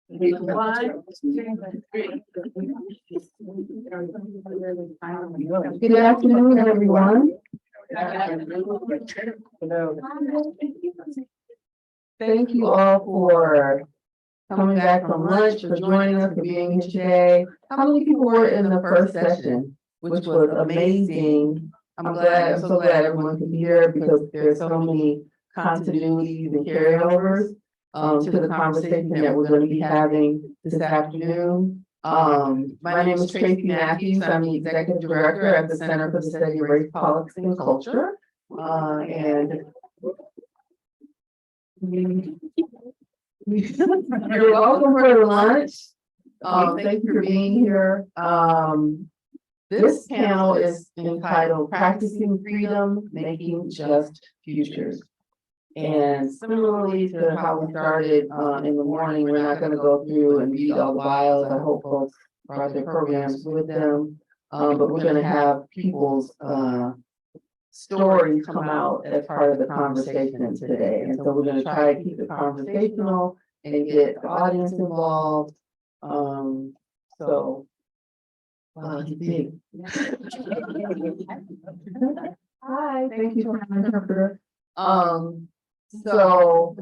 One, two, three. Good afternoon, everyone. Thank you all for coming back from lunch, for joining us, for being here today. How many people were in the first session, which was amazing? I'm so glad everyone could be here because there's so many continuities and carryovers to the conversation that we're going to be having this afternoon. My name is Tracy Matthews. I'm the Executive Director at the Center for the Study of Race, Politics, and Culture. And you're welcome for the lunch. Thank you for being here. This panel is entitled Practicing Freedom, Making Just Futures. And similarly to how we started in the morning, we're not going to go through and read all the bios. I hope folks brought their programs with them. But we're going to have people's stories come out as part of the conversation today. And so we're going to try to keep it conversational and get the audience involved. Hi, thank you for my interpreter. So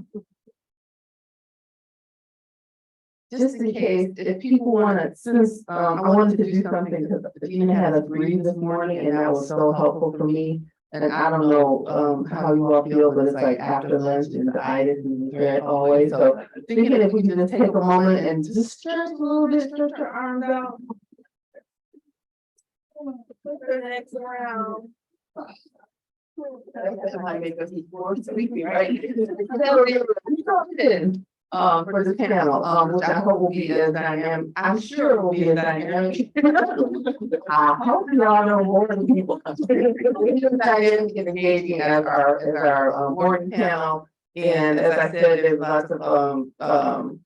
just in case, if people want to, since I wanted to do something because Gina had us reading this morning and that was so helpful for me. And I don't know how you all feel, but it's like after lunch and the itis is read always. So thinking if we can just take a moment and just stretch a little bit, stretch your arms out. Put your legs around. That might make us more sleepy, right? For this panel, which I hope will be as dynamic. I'm sure it will be as dynamic. I hope y'all know more than people. Dynamic and engaging as our morning panel. And as I said, there's lots of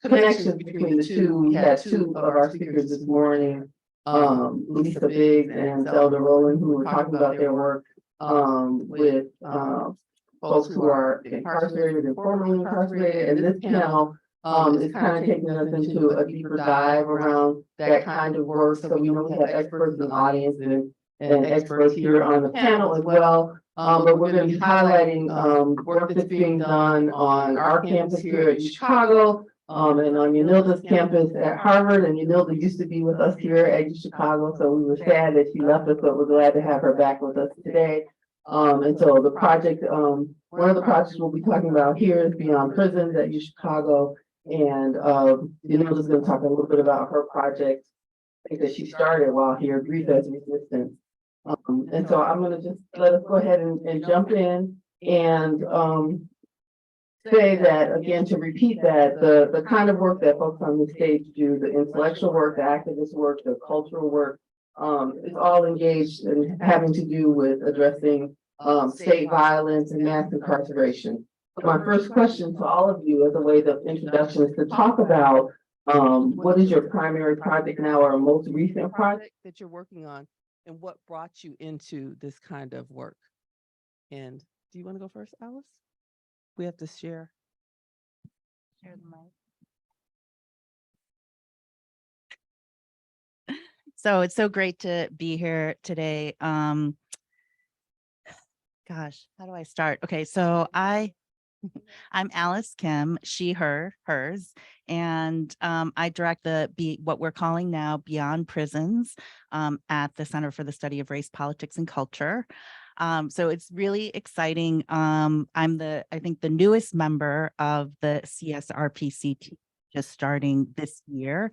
connections between the two. We had two of our speakers this morning, Lisa Biggs and Zelda Rowland, who were talking about their work with folks who are incarcerated and formerly incarcerated. And this panel is kind of taking us into a deeper dive around that kind of work. So we know we have experts in the audience and experts here on the panel as well. But we're going to be highlighting work that's being done on our campus here at Chicago, and on Yunilda's campus at Harvard. And Yunilda used to be with us here at Chicago, so we were sad that she left us, but we're glad to have her back with us today. And so the project, one of the projects we'll be talking about here is Beyond Prisons at Chicago. And Yunilda's going to talk a little bit about her project that she started while here, Grief as Resistance. And so I'm going to just let us go ahead and jump in and say that, again, to repeat that, the kind of work that folks on the stage do, the intellectual work, the activist work, the cultural work, is all engaged in having to do with addressing state violence and mass incarceration. My first question to all of you as a way of introduction is to talk about what is your primary project now or most recent project that you're working on and what brought you into this kind of work. And do you want to go first, Alice? We have to share the mic. So it's so great to be here today. Gosh, how do I start? Okay, so I'm Alice Kim, she, her, hers, and I direct what we're calling now Beyond Prisons at the Center for the Study of Race, Politics, and Culture. So it's really exciting. I'm I think the newest member of the CSRPC team, just starting this year.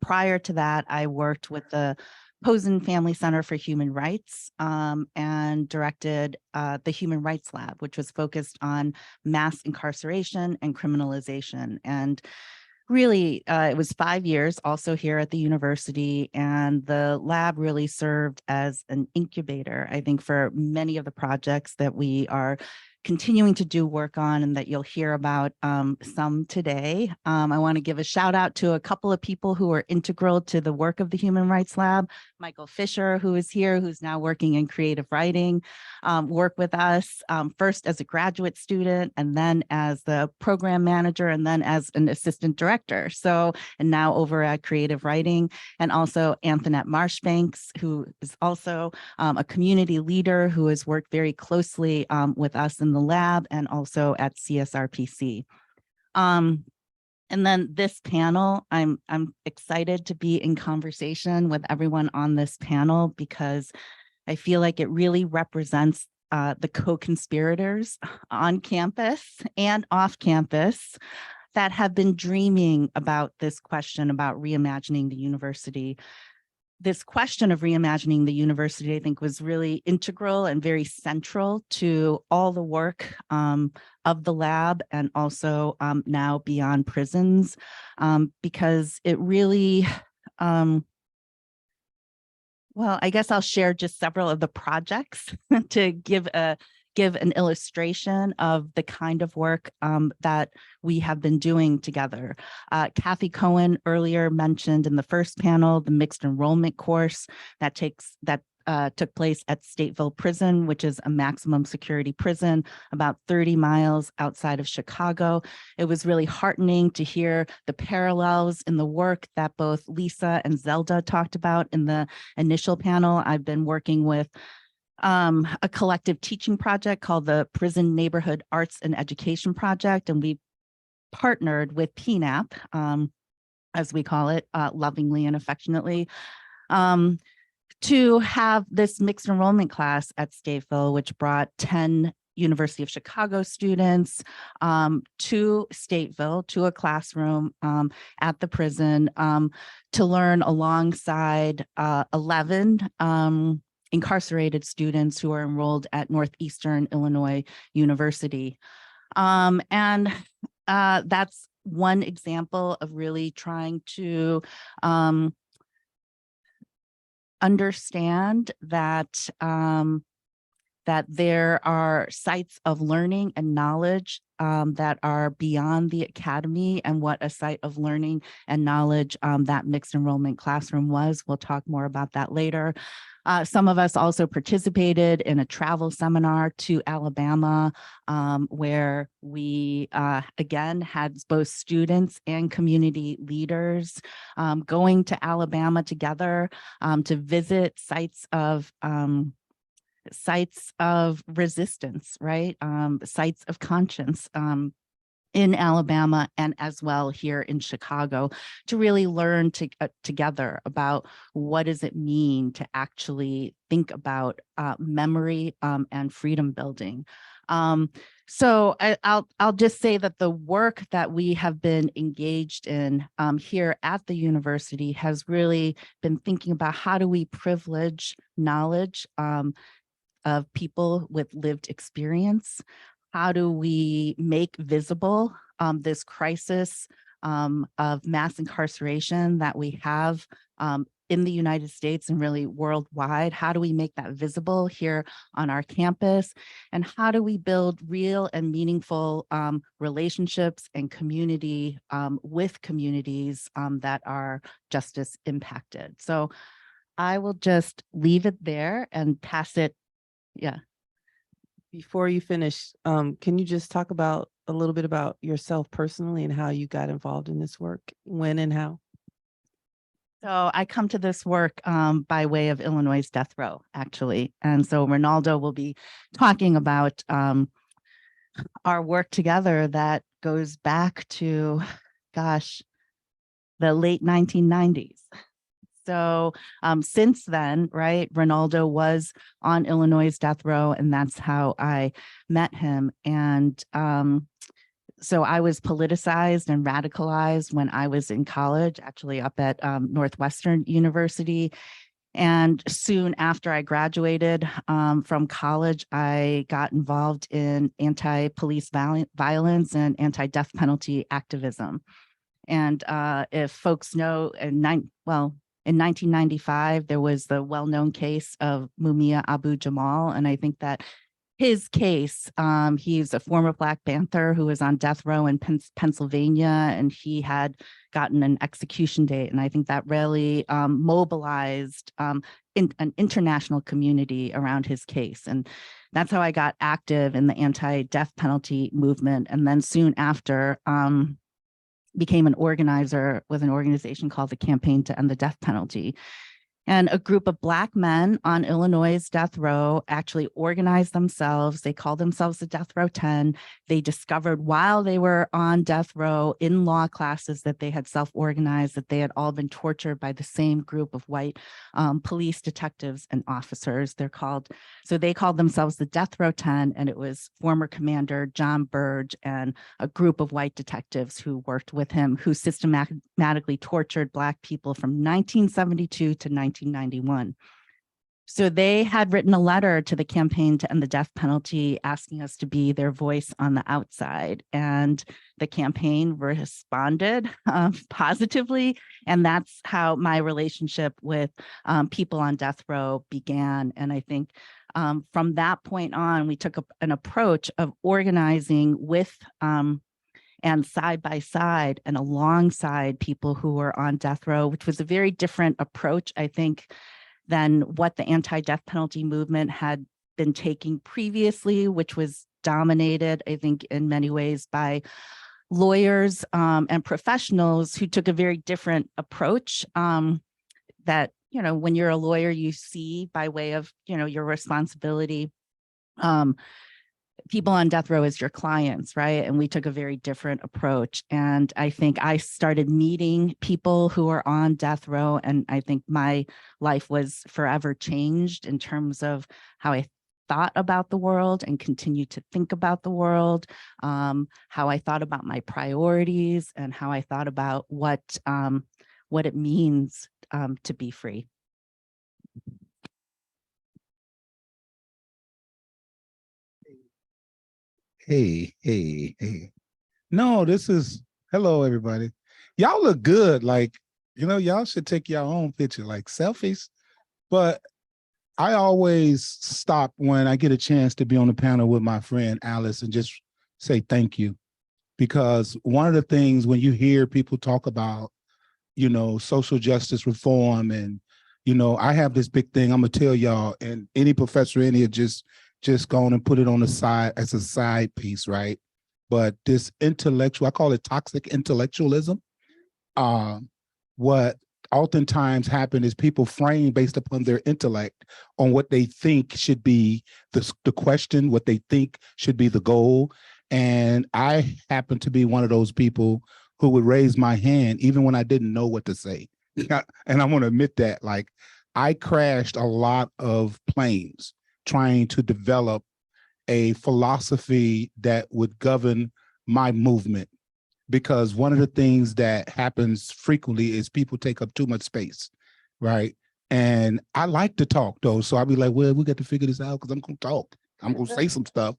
Prior to that, I worked with the Posen Family Center for Human Rights and directed the Human Rights Lab, which was focused on mass incarceration and criminalization. And really, it was 5 years also here at the university, and the lab really served as an incubator, I think, for many of the projects that we are continuing to do work on and that you'll hear about some today. I want to give a shout out to a couple of people who are integral to the work of the Human Rights Lab. Michael Fisher, who is here, who's now working in creative writing, work with us first as a graduate student and then as the program manager and then as an assistant director. So, and now over at creative writing, and also Antoinette Marshbanks, who is also a community leader who has worked very closely with us in the lab and also at CSRPC. And then this panel, I'm excited to be in conversation with everyone on this panel because I feel like it really represents the co-conspirators on campus and off campus that have been dreaming about this question about reimagining the university. This question of reimagining the university, I think, was really integral and very central to all the work of the lab and also now beyond prisons, because it really, well, I guess I'll share just several of the projects to give an illustration of the kind of work that we have been doing together. Kathy Cohen earlier mentioned in the first panel, the mixed enrollment course that took place at Stateville Prison, which is a maximum security prison about 30 miles outside of Chicago. It was really heartening to hear the parallels in the work that both Lisa and Zelda talked about in the initial panel. I've been working with a collective teaching project called the Prison Neighborhood Arts and Education Project, and we partnered with PNAP, as we call it, lovingly and affectionately, to have this mixed enrollment class at Stateville, which brought 10 University of Chicago students to Stateville, to a classroom at the prison to learn alongside 11 incarcerated students who are enrolled at Northeastern Illinois University. And that's one example of really trying to understand that that there are sites of learning and knowledge that are beyond the academy and what a site of learning and knowledge that mixed enrollment classroom was. We'll talk more about that later. Some of us also participated in a travel seminar to Alabama, where we, again, had both students and community leaders going to Alabama together to visit sites of resistance, right? Sites of conscience in Alabama and as well here in Chicago to really learn together about what does it mean to actually think about memory and freedom building. So I'll just say that the work that we have been engaged in here at the university has really been thinking about how do we privilege knowledge of people with lived experience. How do we make visible this crisis of mass incarceration that we have in the United States and really worldwide? How do we make that visible here on our campus? And how do we build real and meaningful relationships and community with communities that are justice impacted? So I will just leave it there and pass it. Yeah. Before you finish, can you just talk about a little bit about yourself personally and how you got involved in this work, when and how? So I come to this work by way of Illinois' death row, actually. And so Ronaldo will be talking about our work together that goes back to, gosh, the late 1990s. So since then, right, Ronaldo was on Illinois' death row, and that's how I met him. And so I was politicized and radicalized when I was in college, actually up at Northwestern University. And soon after I graduated from college, I got involved in anti-police violence and anti-death penalty activism. And if folks know, in 1995, there was the well-known case of Mumia Abu Jamal. And I think that his case, he's a former Black Panther who was on death row in Pennsylvania, and he had gotten an execution date. And I think that really mobilized an international community around his case. And that's how I got active in the anti-death penalty movement. And then soon after, became an organizer with an organization called the Campaign to End the Death Penalty. And a group of Black men on Illinois' death row actually organized themselves. They called themselves the Death Row 10. They discovered while they were on death row in law classes that they had self-organized, that they had all been tortured by the same group of white police detectives and officers. So they called themselves the Death Row 10, and it was former Commander John Burge and a group of white detectives who worked with him, who systematically tortured Black people from 1972 to 1991. So they had written a letter to the Campaign to End the Death Penalty asking us to be their voice on the outside. And the campaign responded positively. And that's how my relationship with people on death row began. And I think from that point on, we took an approach of organizing with and side by side and alongside people who were on death row, which was a very different approach, I think, than what the anti-death penalty movement had been taking previously, which was dominated, I think, in many ways by lawyers and professionals who took a very different approach that, when you're a lawyer, you see by way of, your responsibility, people on death row as your clients, right? And we took a very different approach. And I think I started meeting people who are on death row. And I think my life was forever changed in terms of how I thought about the world and continue to think about the world, how I thought about my priorities and how I thought about what it means to be free. Hey. No, hello, everybody. Y'all look good. Like, y'all should take your own picture, like selfies. But I always stop when I get a chance to be on the panel with my friend Alice and just say thank you. Because one of the things when you hear people talk about, social justice reform and, I have this big thing I'm gonna tell y'all, and any professor in here just go on and put it on the side as a side piece, right? But this intellectual, I call it toxic intellectualism. What oftentimes happen is people frame based upon their intellect on what they think should be the question, what they think should be the goal. And I happen to be one of those people who would raise my hand even when I didn't know what to say. And I want to admit that, like, I crashed a lot of planes trying to develop a philosophy that would govern my movement. Because one of the things that happens frequently is people take up too much space, right? And I like to talk though. So I'll be like, well, we got to figure this out because I'm going to talk. I'm going to say some stuff.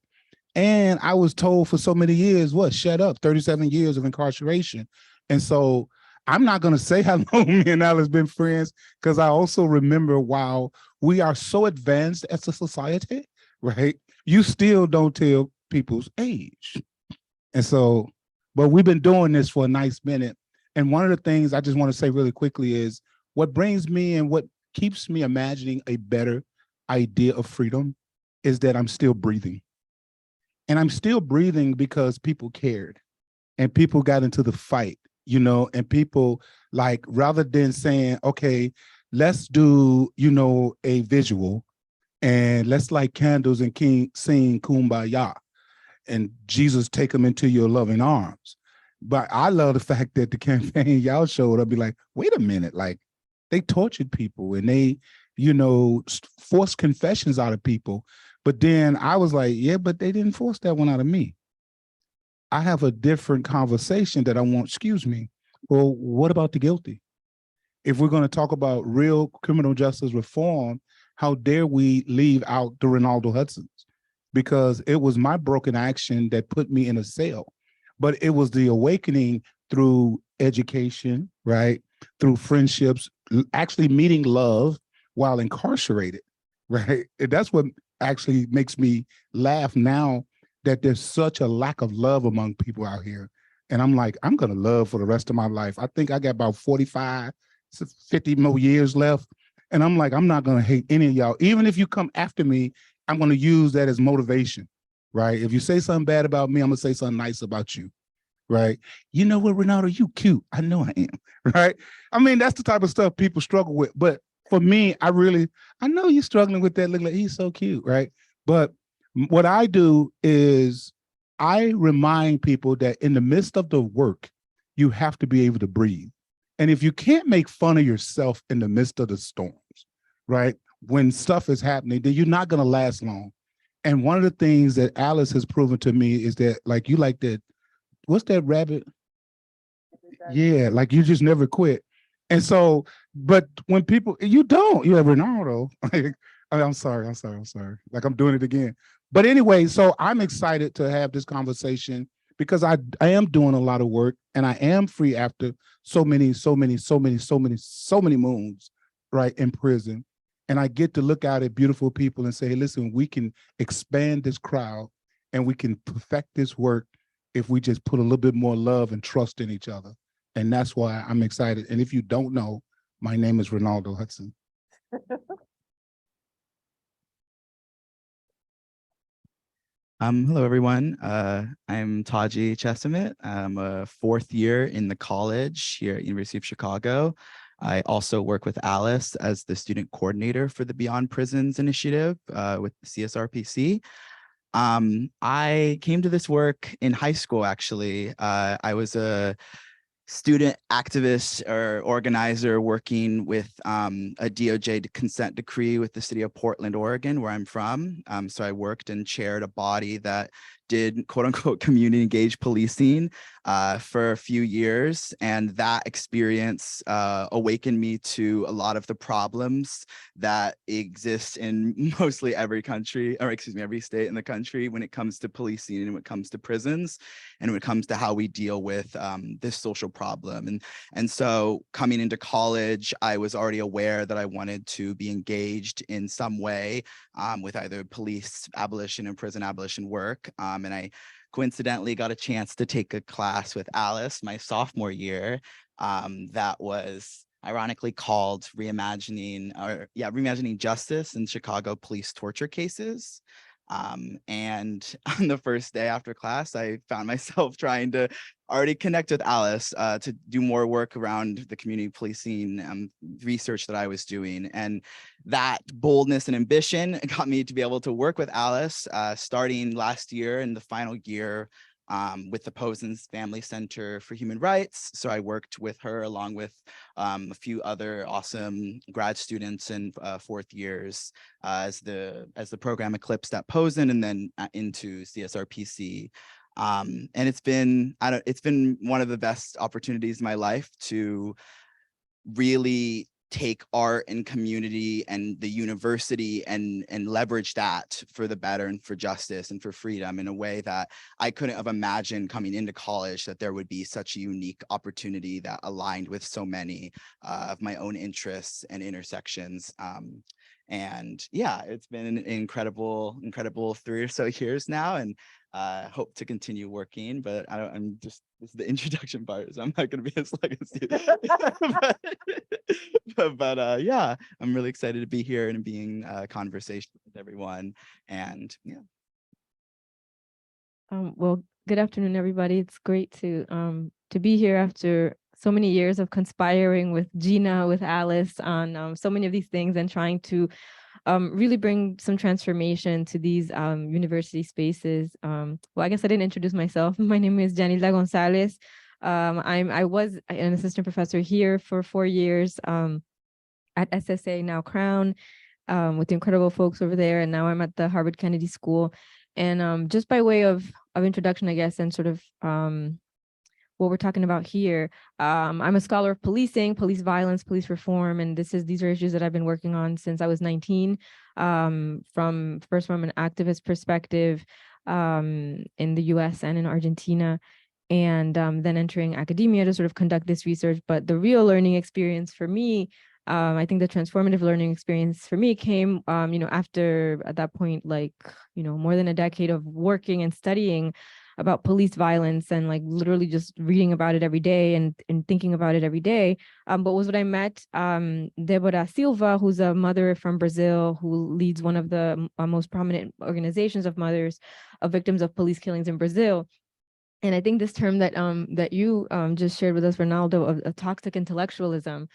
And I was told for so many years, shut up, 37 years of incarceration. And so I'm not going to say how long me and Alice been friends, because I also remember while we are so advanced as a society, right? You still don't tell people's age. And so, but we've been doing this for a nice minute. And one of the things I just want to say really quickly is what brings me and what keeps me imagining a better idea of freedom is that I'm still breathing. And I'm still breathing because people cared and people got into the fight, and people, like, rather than saying, okay, let's do, a visual and let's light candles and sing Kumbaya and Jesus take them into your loving arms. But I love the fact that the campaign y'all showed up, be like, wait a minute, like, they tortured people and they, forced confessions out of people. But then I was like, yeah, but they didn't force that one out of me. I have a different conversation that I want, excuse me. Well, what about the guilty? If we're going to talk about real criminal justice reform, how dare we leave out the Ronaldo Hudsons? Because it was my broken action that put me in a cell. But it was the awakening through education, right? Through friendships, actually meeting love while incarcerated, right? And that's what actually makes me laugh now that there's such a lack of love among people out here. And I'm like, I'm going to love for the rest of my life. I think I got about 45, 50 more years left. And I'm like, I'm not going to hate any of y'all. Even if you come after me, I'm going to use that as motivation, right? If you say something bad about me, I'm going to say something nice about you, right? You know what, Ronaldo, you cute. I know I am, right? I mean, that's the type of stuff people struggle with. But for me, I know you're struggling with that. Look like he's so cute, right? But what I do is I remind people that in the midst of the work, you have to be able to breathe. And if you can't make fun of yourself in the midst of the storms, right? When stuff is happening, then you're not going to last long. And one of the things that Alice has proven to me is that, like, you like that, what's that rabbit? Yeah, like you just never quit. And so, but when people, you don't, you have Ronaldo. I'm sorry. Like I'm doing it again. But anyway, so I'm excited to have this conversation because I am doing a lot of work and I am free after so many moons, right, in prison. And I get to look out at beautiful people and say, hey, listen, we can expand this crowd and we can perfect this work if we just put a little bit more love and trust in each other. And that's why I'm excited. And if you don't know, my name is Ronaldo Hudson. Hello, everyone. I'm Taji Chesimit. I'm a fourth year in the college here at University of Chicago. I also work with Alice as the student coordinator for the Beyond Prisons initiative with the CSRPC. I came to this work in high school, actually. I was a student activist or organizer working with a DOJ consent decree with the city of Portland, Oregon, where I'm from. So I worked and chaired a body that did quote unquote community engaged policing for a few years. And that experience awakened me to a lot of the problems that exist in mostly every country, or excuse me, every state in the country when it comes to policing and when it comes to prisons and when it comes to how we deal with this social problem. And so coming into college, I was already aware that I wanted to be engaged in some way with either police abolition and prison abolition work. And I coincidentally got a chance to take a class with Alice my sophomore year that was ironically called Reimagining Justice in Chicago Police Torture Cases. And on the first day after class, I found myself trying to already connect with Alice to do more work around the community policing research that I was doing. And that boldness and ambition got me to be able to work with Alice starting last year in the final year with the Posen's Family Center for Human Rights. So I worked with her along with a few other awesome grad students and fourth years as the program eclipsed at Posen and then into CSRPC. And it's been one of the best opportunities in my life to really take art and community and the university and leverage that for the better and for justice and for freedom in a way that I couldn't have imagined coming into college, that there would be such a unique opportunity that aligned with so many of my own interests and intersections. And yeah, it's been an incredible 3 or so years now, and hope to continue working, but this is the introduction part, so I'm not going to be as like a student. but yeah, I'm really excited to be here and being conversation with everyone. And yeah. Well, good afternoon, everybody. It's great to be here after so many years of conspiring with Gina, with Alice on so many of these things and trying to really bring some transformation to these university spaces. Well, I guess I didn't introduce myself. My name is Janilda Gonzalez. I was an assistant professor here for 4 years at SSA, now Crown, with the incredible folks over there. And now I'm at the Harvard Kennedy School. And just by way of introduction, I guess, and sort of what we're talking about here, I'm a scholar of policing, police violence, police reform, and these are issues that I've been working on since I was 19, from an activist perspective in the US and in Argentina, and then entering academia to sort of conduct this research. But the real learning experience for me I think the transformative learning experience for me came, after at that point, like, more than a decade of working and studying about police violence and like literally just reading about it every day and thinking about it every day. But was when I met Deborah Silva, who's a mother from Brazil, who leads one of the most prominent organizations of mothers of victims of police killings in Brazil. And I think this term that you just shared with us, Ronaldo, of toxic intellectualism,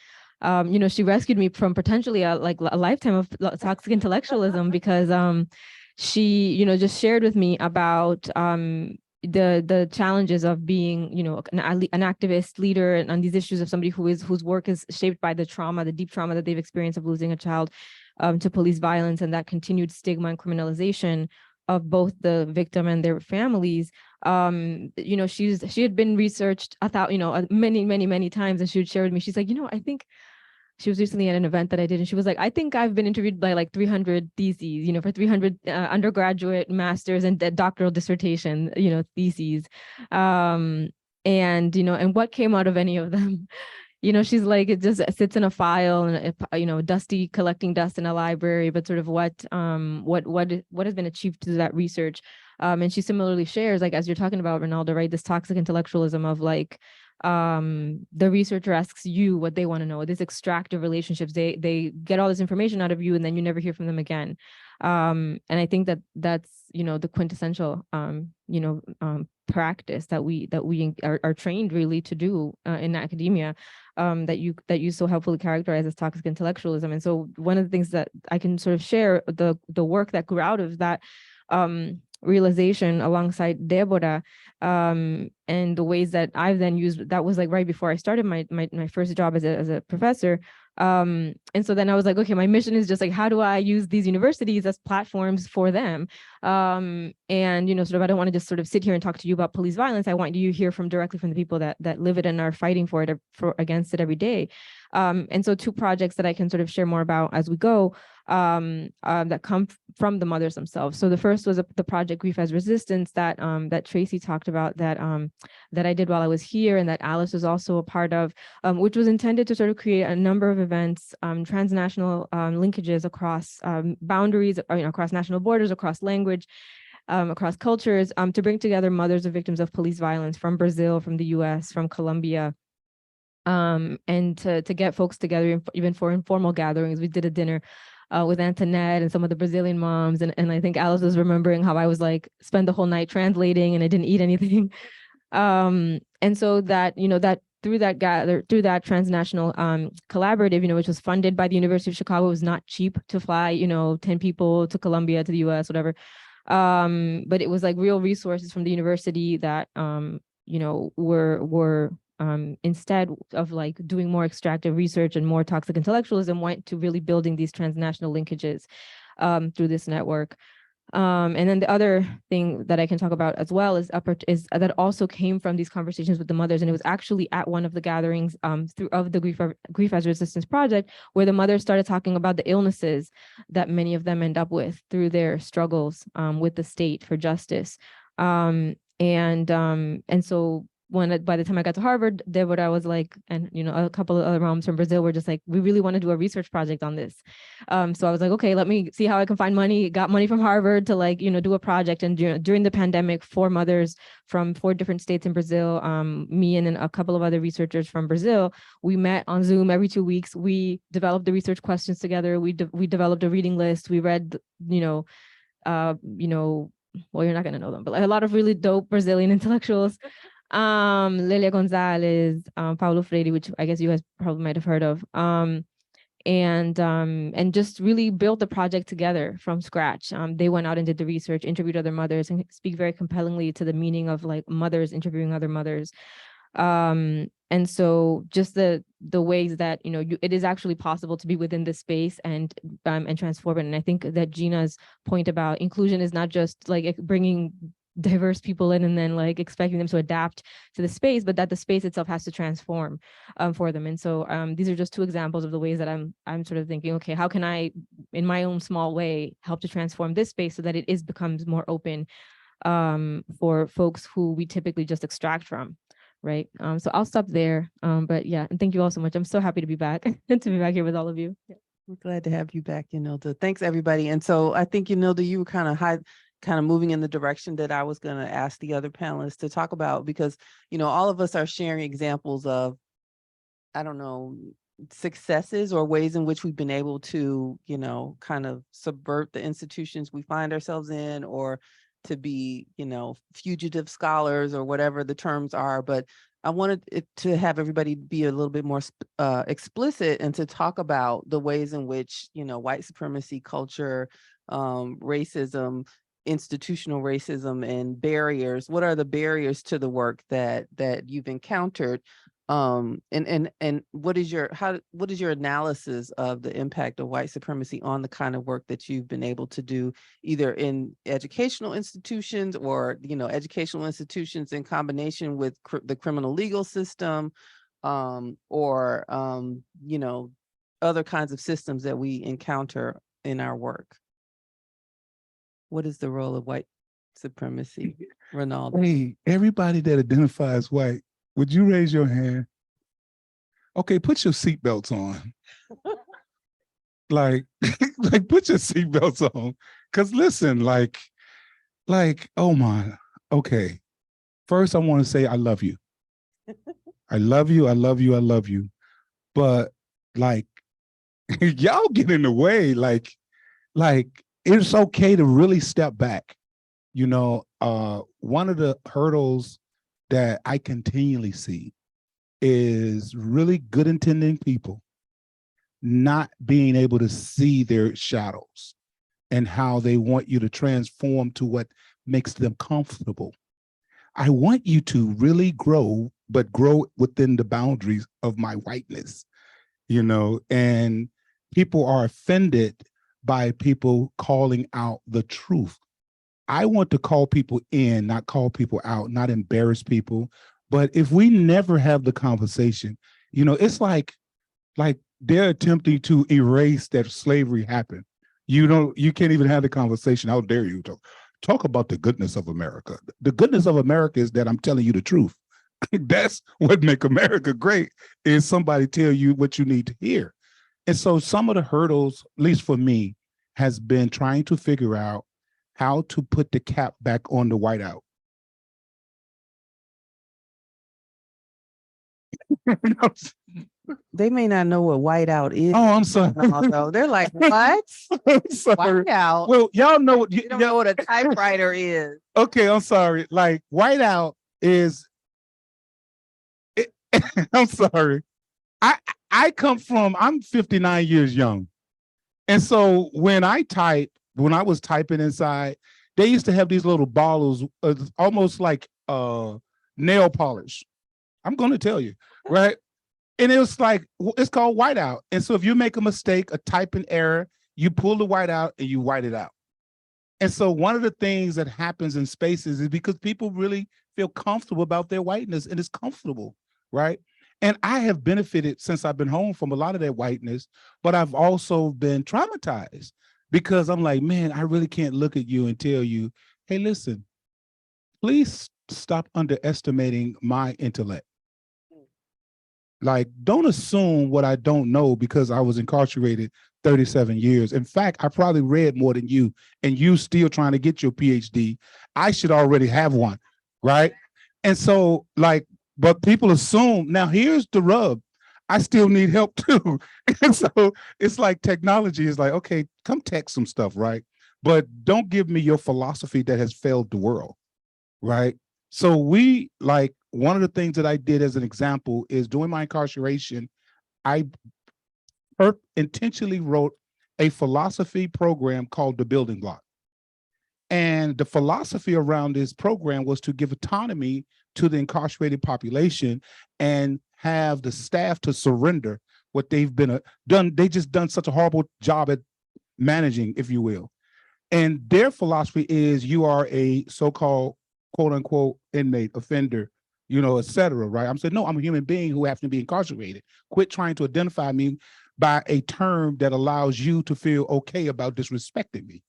she rescued me from potentially a lifetime of toxic intellectualism because she, just shared with me about the challenges of being, an activist leader and on these issues of somebody whose work is shaped by the trauma, the deep trauma that they've experienced of losing a child to police violence and that continued stigma and criminalization of both the victim and their families. She had been researched many times, and she would share with me, she's like, I think she was recently at an event that I did, and she was like, I think I've been interviewed by like 300 theses, for 300 undergraduate, masters, and doctoral dissertation, theses. And what came out of any of them? She's like, it just sits in a file and, dusty, collecting dust in a library, but sort of what has been achieved through that research. And she similarly shares, like, as you're talking about, Ronaldo, right, this toxic intellectualism of like, the researcher asks you what they want to know, these extractive relationships, they get all this information out of you and then you never hear from them again. And I think that's, the quintessential, practice that we are trained really to do in academia, that you so helpfully characterize as toxic intellectualism. And so one of the things that I can sort of share, the work that grew out of that realization alongside Deborah, and the ways that I've then used, that was like right before I started my first job as a professor. And so then I was like, okay, my mission is just like, how do I use these universities as platforms for them? And, sort of, I don't want to just sort of sit here and talk to you about police violence. I want you to hear directly from the people that live it and are fighting for it, against it every day. And so two projects that I can sort of share more about as we go, that come from the mothers themselves. So the first was the project Grief as Resistance that Tracy talked about, that I did while I was here, and that Alice was also a part of, which was intended to sort of create a number of events, transnational linkages across boundaries, across national borders, across language, across cultures, to bring together mothers of victims of police violence from Brazil, from the US, from Colombia, and to get folks together, even for informal gatherings. We did a dinner with Antoinette and some of the Brazilian moms. And I think Alice was remembering how I was like, spend the whole night translating and I didn't eat anything. And so that, that through that transnational collaborative, which was funded by the University of Chicago, it was not cheap to fly, 10 people to Colombia, to the US, whatever. But it was like real resources from the university that, were instead of like doing more extractive research and more toxic intellectualism, went to really building these transnational linkages through this network. And then the other thing that I can talk about as well is that also came from these conversations with the mothers. And it was actually at one of the gatherings of the Grief as Resistance project, where the mothers started talking about the illnesses that many of them end up with through their struggles with the state for justice. And so by the time I got to Harvard, Deborah was like, and a couple of other moms from Brazil were just like, we really want to do a research project on this. So I was like, okay, let me see how I can find money. Got money from Harvard to like, do a project. And during the pandemic, 4 mothers from 4 different states in Brazil, me and then a couple of other researchers from Brazil, we met on Zoom every 2 weeks. We developed the research questions together. We developed a reading list. We read, well, you're not going to know them, but like a lot of really dope Brazilian intellectuals. Lelia Gonzalez, Paulo Freire, which I guess you guys probably might have heard of, and just really built the project together from scratch. They went out and did the research, interviewed other mothers, and speak very compellingly to the meaning of like mothers interviewing other mothers. And so just the ways that it is actually possible to be within this space and transform it. And I think that Gina's point about inclusion is not just like bringing diverse people in and then like expecting them to adapt to the space, but that the space itself has to transform for them. And so these are just 2 examples of the ways that I'm sort of thinking, okay, how can I, in my own small way, help to transform this space so that it becomes more open for folks who we typically just extract from. right? So I'll stop there. But yeah, and thank you all so much. I'm so happy to be back to be back here with all of you. Yeah. We're glad to have you back, Yanilda. Thanks, everybody. And so I think, Yanilda, you were kind of moving in the direction that I was going to ask the other panelists to talk about, because, all of us are sharing examples of, I don't know, successes or ways in which we've been able to, kind of subvert the institutions we find ourselves in, or to be, fugitive scholars or whatever the terms are. But I wanted to have everybody be a little bit more explicit and to talk about the ways in which, white supremacy, culture, racism, institutional racism, and barriers. What are the barriers to the work that you've encountered? And what is your analysis of the impact of white supremacy on the kind of work that you've been able to do, either in educational institutions or, educational institutions in combination with the criminal legal system, or, other kinds of systems that we encounter in our work? What is the role of white supremacy, Ronaldo? Hey, everybody that identifies white, would you raise your hand? Okay, put your seatbelts on. like put your seatbelts on. Cause listen, like, oh my, okay. First, I want to say I love you. I love you, I love you, I love you. But like, y'all get in the way. Like it's okay to really step back. One of the hurdles that I continually see is really good intending people not being able to see their shadows and how they want you to transform to what makes them comfortable. I want you to really grow, but grow within the boundaries of my whiteness, and people are offended by people calling out the truth. I want to call people in, not call people out, not embarrass people. But if we never have the conversation, it's like they're attempting to erase that slavery happened. You can't even have the conversation. How dare you talk about the goodness of America? The goodness of America is that I'm telling you the truth. That's what makes America great, is somebody tell you what you need to hear. And so some of the hurdles, at least for me, has been trying to figure out how to put the cap back on the whiteout. They may not know what whiteout is. Oh, I'm sorry. They're like, what? I'm sorry. Whiteout? Well, y'all know what You don't know what a typewriter is. Okay, I'm sorry. Like, whiteout is. I'm sorry. I'm 59 years young, and so when I was typing inside, they used to have these little bottles, almost like nail polish. I'm going to tell you, right? And it was like, it's called whiteout. And so if you make a mistake, a typing error, you pull the whiteout and you white it out. And so one of the things that happens in spaces is because people really feel comfortable about their whiteness, and it's comfortable, right? And I have benefited since I've been home from a lot of that whiteness, but I've also been traumatized because I'm like, man, I really can't look at you and tell you, hey, listen, please stop underestimating my intellect. Like, don't assume what I don't know because I was incarcerated 37 years. In fact, I probably read more than you, and you still trying to get your PhD. I should already have one, right? And so, but people assume, now here's the rub, I still need help too. And so it's like technology is like, okay, come text some stuff, right? But don't give me your philosophy that has failed the world, right? So one of the things that I did as an example is during my incarceration, I intentionally wrote a philosophy program called The Building Block. And the philosophy around this program was to give autonomy to the incarcerated population and have the staff to surrender what they've been done. They just done such a horrible job at managing, if you will. And their philosophy is you are a so-called quote unquote inmate, offender, et cetera, right? I'm saying, no, I'm a human being who happens to be incarcerated. Quit trying to identify me by a term that allows you to feel okay about disrespecting me,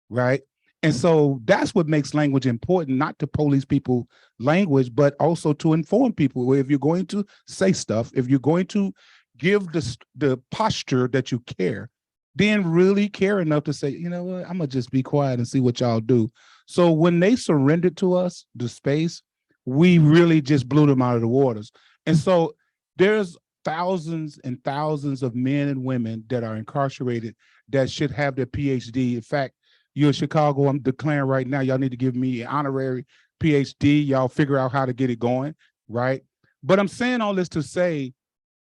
right? And so that's what makes language important, not to police people language, but also to inform people. Well, if you're going to say stuff, if you're going to give the posture that you care, then really care enough to say, you know what, I'm gonna just be quiet and see what y'all do. So when they surrendered to us the space, we really just blew them out of the waters. And so there's thousands and thousands of men and women that are incarcerated that should have their PhD. In fact, you're in Chicago, I'm declaring right now, y'all need to give me an honorary PhD. Y'all figure out how to get it going, right? But I'm saying all this to say,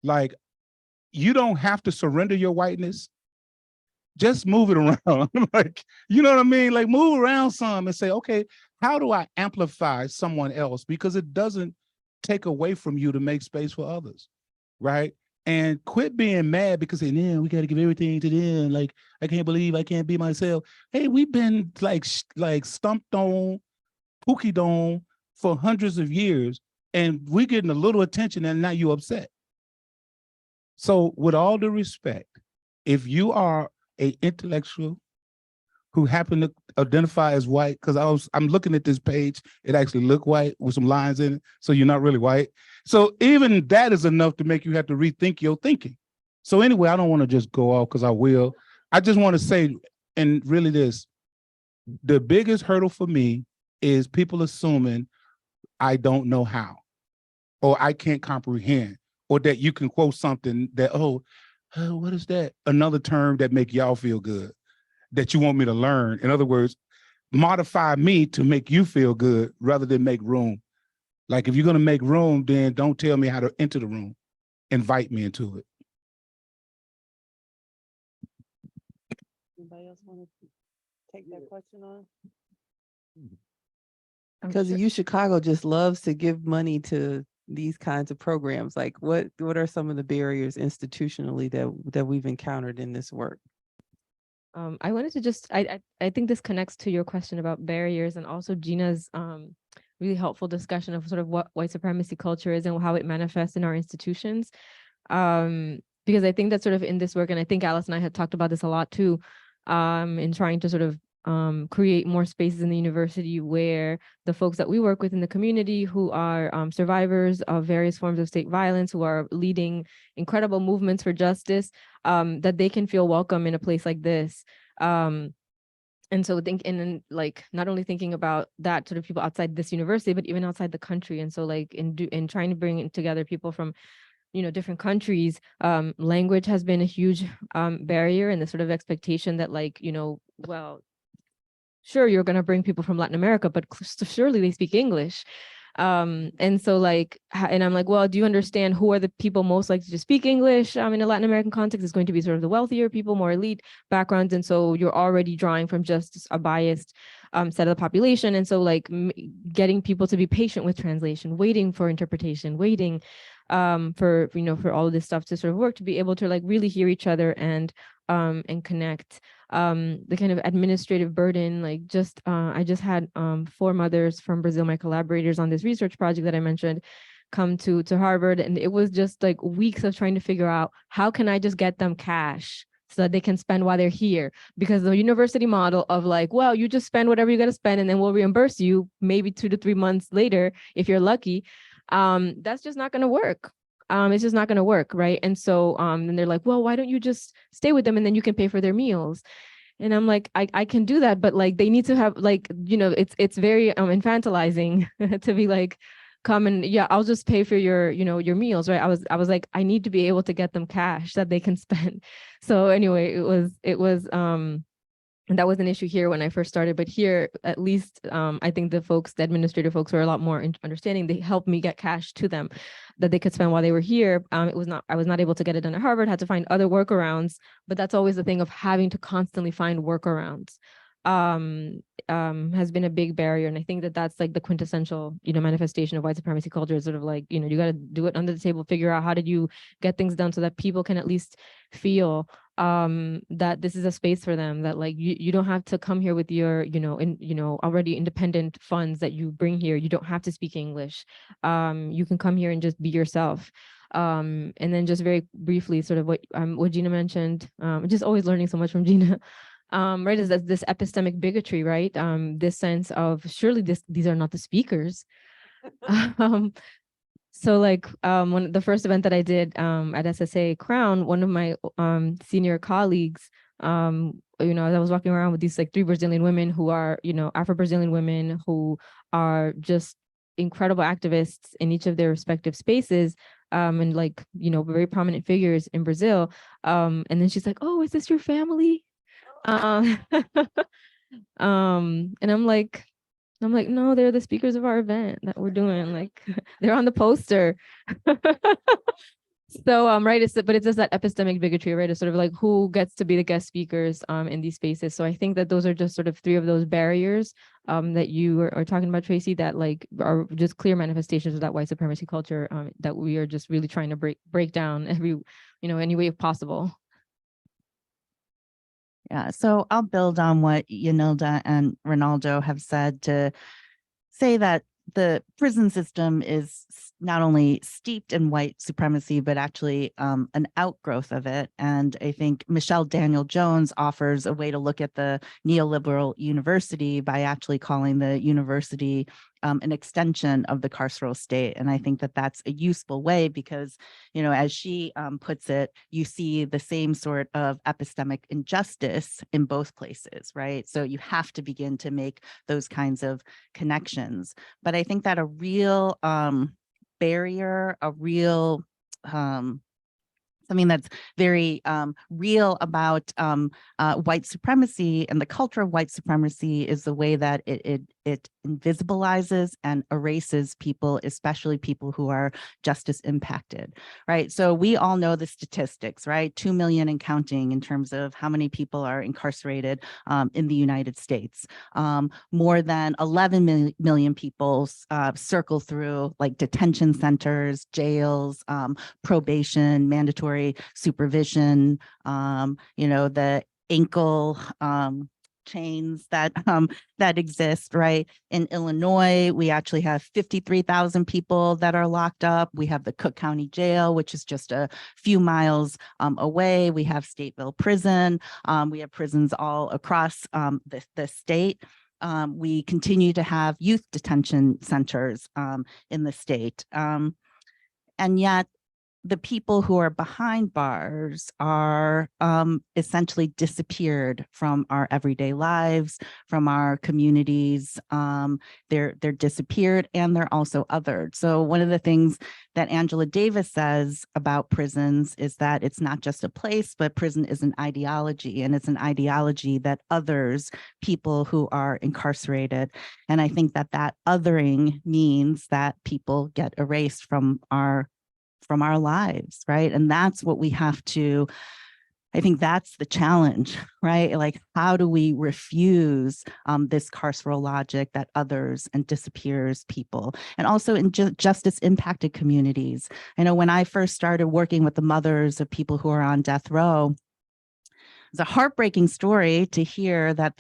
like, you don't have to surrender your whiteness. Just move it around. Like, you know what I mean? Like, move around some and say, okay, how do I amplify someone else? Because it doesn't take away from you to make space for others, right? And quit being mad because saying, yeah, we got to give everything to them. Like, I can't believe I can't be myself. Hey, we've been like stumped on, pookied on for hundreds of years, and we're getting a little attention and now you upset. So with all due respect, if you are an intellectual who happen to identify as white, because I'm looking at this page, it actually looked white with some lines in it, so you're not really white. So even that is enough to make you have to rethink your thinking. So anyway, I don't want to just go off because I will. I just want to say, and really this, the biggest hurdle for me is people assuming I don't know how, or I can't comprehend, or that you can quote something that, oh, what is that? Another term that make y'all feel good, that you want me to learn. In other words, modify me to make you feel good rather than make room. Like, if you're going to make room, then don't tell me how to enter the room. Invite me into it. Anybody else want to take that question on? I'm Because sure- U Chicago just loves to give money to these kinds of programs. Like, what are some of the barriers institutionally that we've encountered in this work? I wanted to just, I think this connects to your question about barriers and also Gina's really helpful discussion of sort of what white supremacy culture is and how it manifests in our institutions. Because I think that sort of in this work, and I think Alice and I had talked about this a lot too, in trying to sort of create more spaces in the university where the folks that we work with in the community who are survivors of various forms of state violence, who are leading incredible movements for justice, that they can feel welcome in a place like this. And so and like not only thinking about that sort of people outside this university, but even outside the country. And so like in trying to bring together people from, you know, different countries, language has been a huge barrier, and the sort of expectation that, like, you know, well, sure, you're going to bring people from Latin America, but surely they speak English. And so like, and I'm like, well, do you understand who are the people most likely to speak English in a Latin American context? Is going to be sort of the wealthier people, more elite backgrounds. And so you're already drawing from just a biased set of the population. And so like getting people to be patient with translation, waiting for interpretation, waiting for, you know, for all of this stuff to sort of work, to be able to like really hear each other and connect. The kind of administrative burden, like just I just had 4 mothers from Brazil, my collaborators on this research project that I mentioned, come to Harvard, and it was just like weeks of trying to figure out how can I just get them cash so that they can spend while they're here, because the university model of like, well, you just spend whatever you got to spend and then we'll reimburse you maybe 2 to 3 months later if you're lucky, that's just not going to work. It's just not going to work, right? And so then they're like, well, why don't you just stay with them and then you can pay for their meals? And I'm like, I can do that, but like they need to have, like, you know, it's very infantilizing to be like, come and yeah, I'll just pay for your, you know, your meals, right? I was like, I need to be able to get them cash that they can spend. So anyway, it was and that was an issue here when I first started, but here, at least, I think the administrative folks were a lot more understanding. They helped me get cash to them that they could spend while they were here. I was not able to get it done at Harvard, had to find other workarounds, but that's always the thing of having to constantly find workarounds. Has been a big barrier. And I think that that's like the quintessential, you know, manifestation of white supremacy culture, is sort of like, you know, you got to do it under the table, figure out how did you get things done so that people can at least feel that this is a space for them, that like you don't have to come here with your, you know, already independent funds that you bring here. You don't have to speak English. You can come here and just be yourself. And then just very briefly, sort of what Gina mentioned, just always learning so much from Gina. right, is that this epistemic bigotry, right? This sense of surely these are not the speakers. So like when the first event that I did at SSA Crown, one of my senior colleagues, I was walking around with these like 3 Brazilian women who are, Afro-Brazilian women who are just incredible activists in each of their respective spaces, and like, very prominent figures in Brazil. And then she's like, "Oh, is this your family?" And I'm like, no, they're the speakers of our event that we're doing. Like, they're on the poster. So, right, but it's just that epistemic bigotry, right? It's sort of like who gets to be the guest speakers in these spaces. So I think that those are just sort of 3 of those barriers that you are talking about, Tracy, that like are just clear manifestations of that white supremacy culture that we are just really trying to break down any way possible. Yeah, so I'll build on what Yanilda and Ronaldo have said to say that the prison system is not only steeped in white supremacy, but actually an outgrowth of it. And I think Michelle Daniel Jones offers a way to look at the neoliberal university by actually calling the university an extension of the carceral state. And I think that that's a useful way because, as she puts it, you see the same sort of epistemic injustice in both places, right? So you have to begin to make those kinds of connections. But I think that a real barrier, a real something that's very real about white supremacy and the culture of white supremacy is the way that it invisibilizes and erases people, especially people who are justice impacted, right? So we all know the statistics, right? 2 million and counting in terms of how many people are incarcerated in the United States. More than 11 million people circle through like detention centers, jails, probation, mandatory supervision, the ankle chains that exist, right? In Illinois, we actually have 53,000 people that are locked up. We have the Cook County Jail, which is just a few miles away. We have Stateville Prison. We have prisons all across the state. We continue to have youth detention centers in the state. And yet, the people who are behind bars are essentially disappeared from our everyday lives, from our communities. They're disappeared and they're also othered. So one of the things that Angela Davis says about prisons is that it's not just a place, but prison is an ideology, and it's an ideology that others people who are incarcerated. And I think that othering means that people get erased from our lives, right? And that's what we have to, I think that's the challenge, right? Like, how do we refuse this carceral logic that others and disappears people? And also in justice impacted communities. I know when I first started working with the mothers of people who are on death row, it's a heartbreaking story to hear that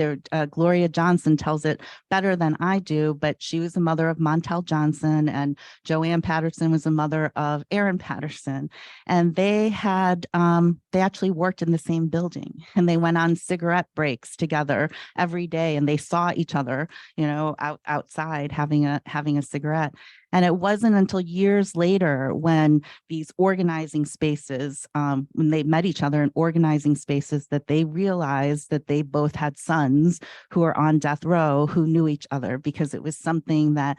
Gloria Johnson tells it better than I do, but she was the mother of Montel Johnson, and Joanne Patterson was the mother of Aaron Patterson. And they actually worked in the same building, and they went on cigarette breaks together every day, and they saw each other, outside having a cigarette. And it wasn't until years later when these organizing spaces, when they met each other in organizing spaces, that they realized that they both had sons who are on death row who knew each other, because it was something that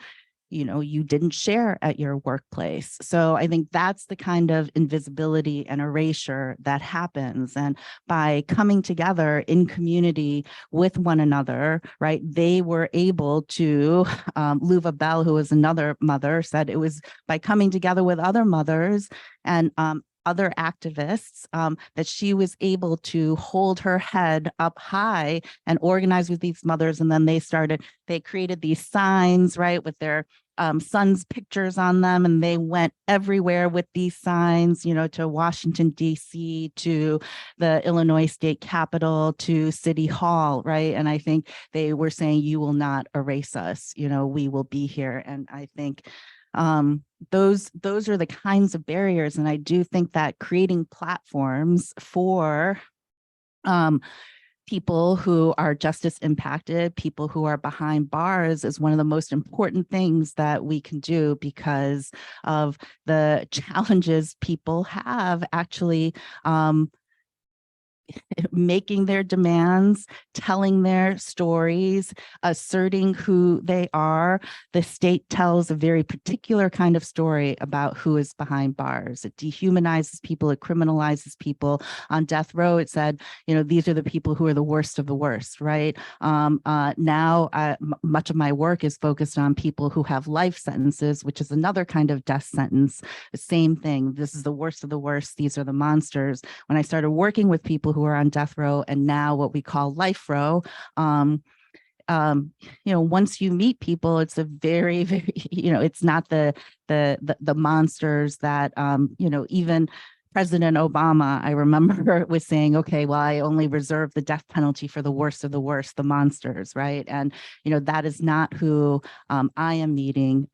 you didn't share at your workplace. So I think that's the kind of invisibility and erasure that happens. And by coming together in community with one another, right, they were able to, Luva Bell, who was another mother, said it was by coming together with other mothers and other activists that she was able to hold her head up high and organize with these mothers. And then they created these signs, right, with their sons' pictures on them, and they went everywhere with these signs, to Washington, D.C., to the Illinois State Capitol, to City Hall, right? And I think they were saying, you will not erase us, we will be here. And I think those are the kinds of barriers. And I do think that creating platforms for people who are justice impacted, people who are behind bars is one of the most important things that we can do because of the challenges people have actually making their demands, telling their stories, asserting who they are. The state tells a very particular kind of story about who is behind bars. It dehumanizes people, it criminalizes people. On death row, it said, these are the people who are the worst of the worst, right? Now, much of my work is focused on people who have life sentences, which is another kind of death sentence. The same thing. This is the worst of the worst. These are the monsters. When I started working with people who are on death row and now what we call life row, once you meet people, it's a very, very, it's not the monsters that, even President Obama, I remember, was saying, okay, well, I only reserve the death penalty for the worst of the worst, the monsters, right? And, that is not who I am meeting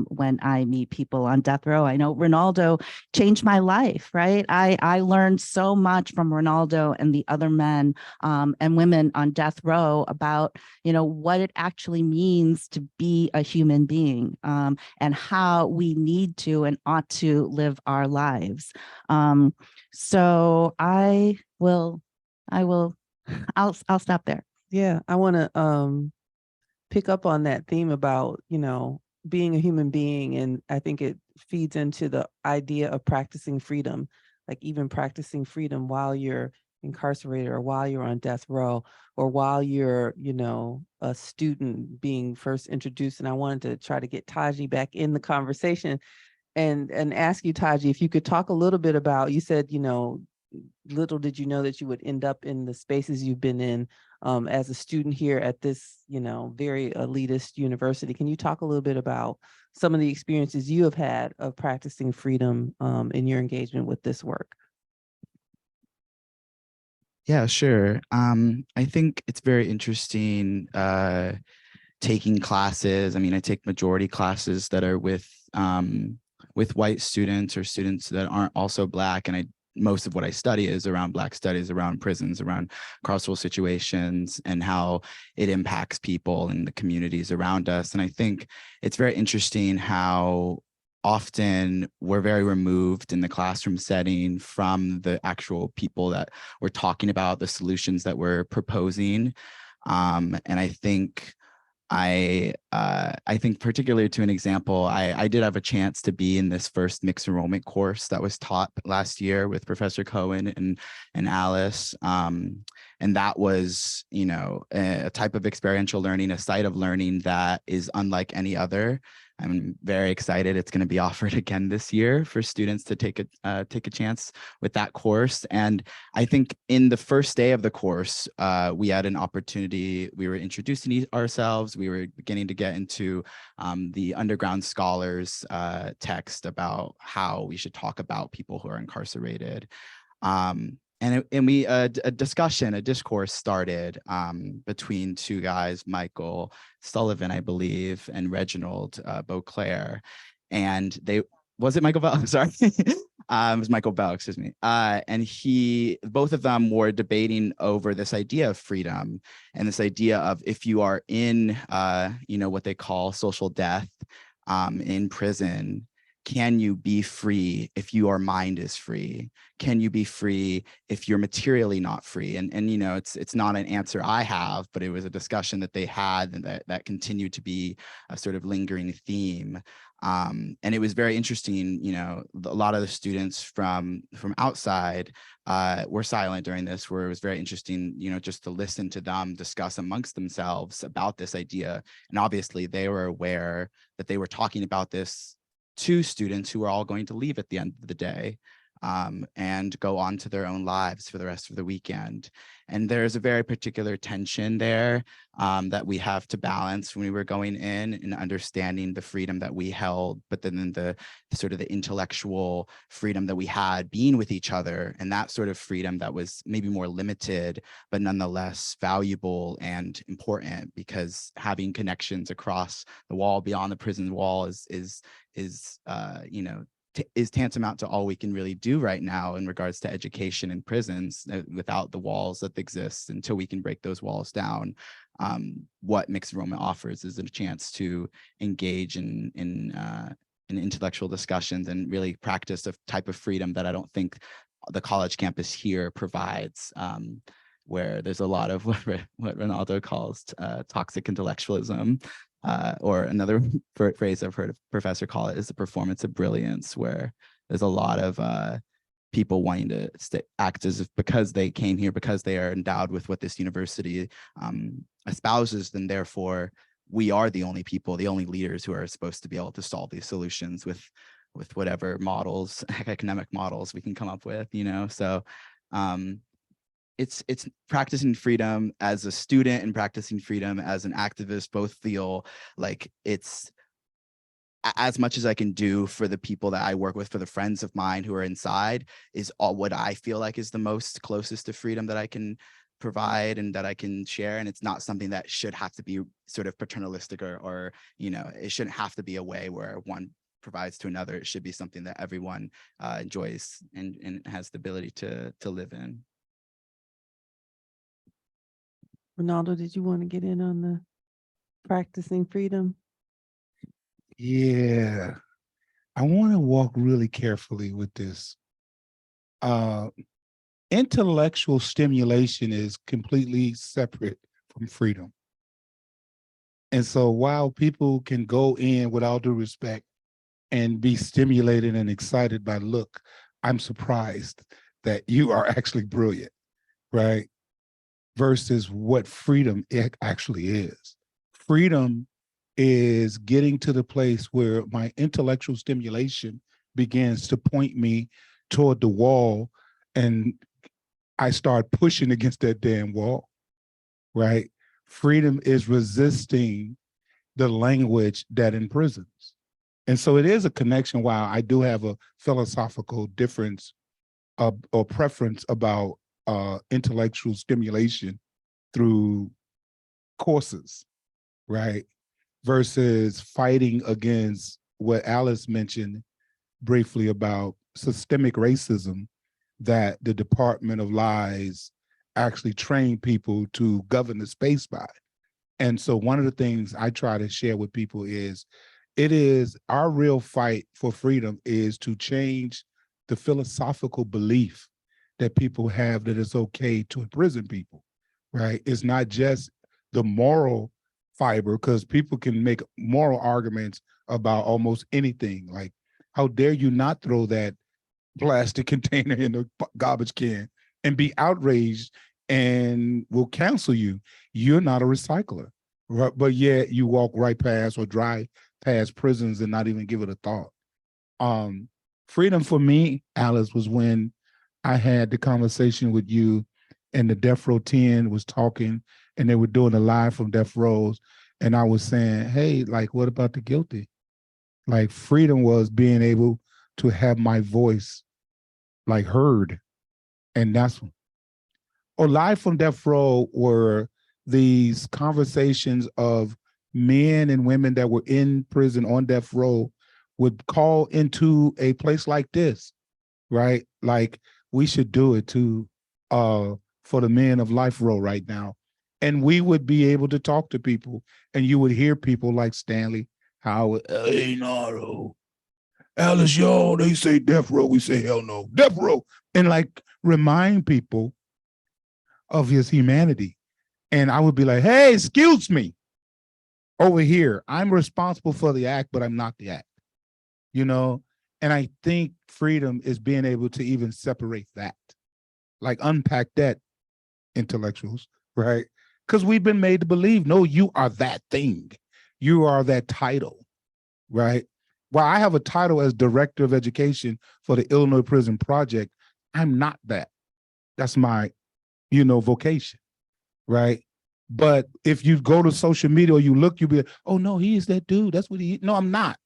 when I meet people on death row. I know Ronaldo changed my life, right? I learned so much from Ronaldo and the other men and women on death row about, what it actually means to be a human being and how we need to and ought to live our lives. So I'll stop there. Yeah, I want to pick up on that theme about, being a human being. And I think it feeds into the idea of practicing freedom, like even practicing freedom while you're incarcerated or while you're on death row or while you're, a student being first introduced. And I wanted to try to get Taji back in the conversation and ask you, Taji, if you could talk a little bit about, you said, little did you know that you would end up in the spaces you've been in as a student here at this, very elitist university. Can you talk a little bit about some of the experiences you have had of practicing freedom in your engagement with this work? Yeah, sure. I think it's very interesting taking classes. I mean, I take majority classes that are with white students or students that aren't also Black, and most of what I study is around Black studies, around prisons, around carceral situations, and how it impacts people and the communities around us. And I think it's very interesting how often we're very removed in the classroom setting from the actual people that we're talking about, the solutions that we're proposing. And I think think particularly to an example, I did have a chance to be in this first mixed enrollment course that was taught last year with Professor Cohen and Alice. And that was, a type of experiential learning, a site of learning that is unlike any other. I'm very excited. It's going to be offered again this year for students to take a chance with that course. And I think in the first day of the course, we had an opportunity. We were introducing ourselves. We were beginning to get into the underground scholars text about how we should talk about people who are incarcerated. A discourse started between two guys, Michael Sullivan, I believe, and Reginald Beauclair. And was it Michael Bell? I'm sorry. It was Michael Bell, excuse me. And both of them were debating over this idea of freedom and this idea of if you are in, what they call social death in prison, can you be free if your mind is free? Can you be free if you're materially not free? And it's not an answer I have, but it was a discussion that they had and that continued to be a sort of lingering theme. And it was very interesting. A lot of the students from outside were silent during this, where it was very interesting, just to listen to them discuss amongst themselves about this idea. And obviously they were aware that they were talking about this to students who are all going to leave at the end of the day and go on to their own lives for the rest of the weekend. And there's a very particular tension there that we have to balance when we were going in and understanding the freedom that we held, but then the sort of the intellectual freedom that we had being with each other, and that sort of freedom that was maybe more limited, but nonetheless valuable and important, because having connections across the wall beyond the prison wall is is tantamount to all we can really do right now in regards to education in prisons, without the walls that exist. Until we can break those walls down, what mixed enrollment offers is a chance to engage in intellectual discussions and really practice a type of freedom that I don't think the college campus here provides, where there's a lot of what Ronaldo calls toxic intellectualism. Or another phrase I've heard a professor call it is the performance of brilliance, where there's a lot of people wanting to act as if because they came here, because they are endowed with what this university espouses, then therefore we are the only people, the only leaders who are supposed to be able to solve these solutions with whatever models, economic models we can come up with, So it's practicing freedom as a student and practicing freedom as an activist. Both feel like it's as much as I can do for the people that I work with, for the friends of mine who are inside, is all what I feel like is the most closest to freedom that I can provide and that I can share. And it's not something that should have to be sort of paternalistic or it shouldn't have to be a way where one provides to another. It should be something that everyone enjoys and has the ability to live in. Ronaldo, did you want to get in on the practicing freedom? Yeah, I want to walk really carefully with this. Intellectual stimulation is completely separate from freedom. And so while people can go in with all due respect and be stimulated and excited by, look, I'm surprised that you are actually brilliant, right? Versus what freedom actually is. Freedom is getting to the place where my intellectual stimulation begins to point me toward the wall and I start pushing against that damn wall, right? Freedom is resisting the language that imprisons. And so it is a connection. While I do have a philosophical difference or preference about intellectual stimulation through courses, right? Versus fighting against what Alice mentioned briefly about systemic racism that the Department of Lies actually train people to govern the space by. And so one of the things I try to share with people is, it is our real fight for freedom is to change the philosophical belief that people have that it's okay to imprison people, right? It's not just the moral fiber, because people can make moral arguments about almost anything. Like, how dare you not throw that plastic container in the garbage can and be outraged and will cancel you. You're not a recycler, right? But yet you walk right past or drive past prisons and not even give it a thought. Freedom for me, Alice, was when I had the conversation with you and the Death Row 10 was talking and they were doing a live from Death Rows. And I was saying, hey, like, what about the guilty? Like, freedom was being able to have my voice like heard. And that's, or live from Death Row were these conversations of men and women that were in prison on death row would call into a place like this, right? Like, we should do it too for the men of life row right now. And we would be able to talk to people and you would hear people like Stanley Howard, hey, no, Alice, yo, they say death row, we say hell no, death row. And like remind people of his humanity. And I would be like, hey, excuse me, over here, I'm responsible for the act, but I'm not the act, And I think freedom is being able to even separate that, like unpack that, intellectuals, right? Because we've been made to believe, no, you are that thing. You are that title, right? While I have a title as director of education for the Illinois Prison Project, I'm not that. That's my, vocation, right? But if you go to social media or you look, you'll be like, oh no, he is that dude. That's what he is. No, I'm not.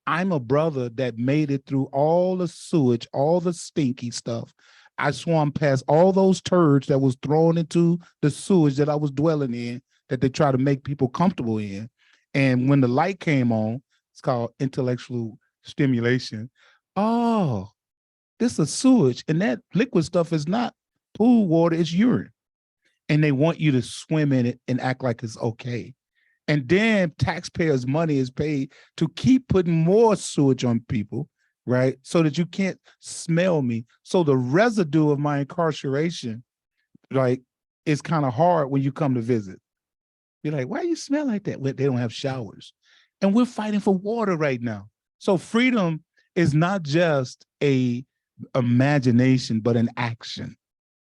I'm a brother that made it through all the sewage, all the stinky stuff. I swam past all those turds that was thrown into the sewage that I was dwelling in, that they try to make people comfortable in. And when the light came on, it's called intellectual stimulation. oh, this is sewage, and that liquid stuff is not pool water, it's urine. And they want you to swim in it and act like it's okay. And then taxpayers' money is paid to keep putting more sewage on people, right? So that you can't smell me. So the residue of my incarceration, like, is kind of hard when you come to visit. You're like, why you smell like that? Well, they don't have showers. And we're fighting for water right now. So freedom is not just a imagination, but an action,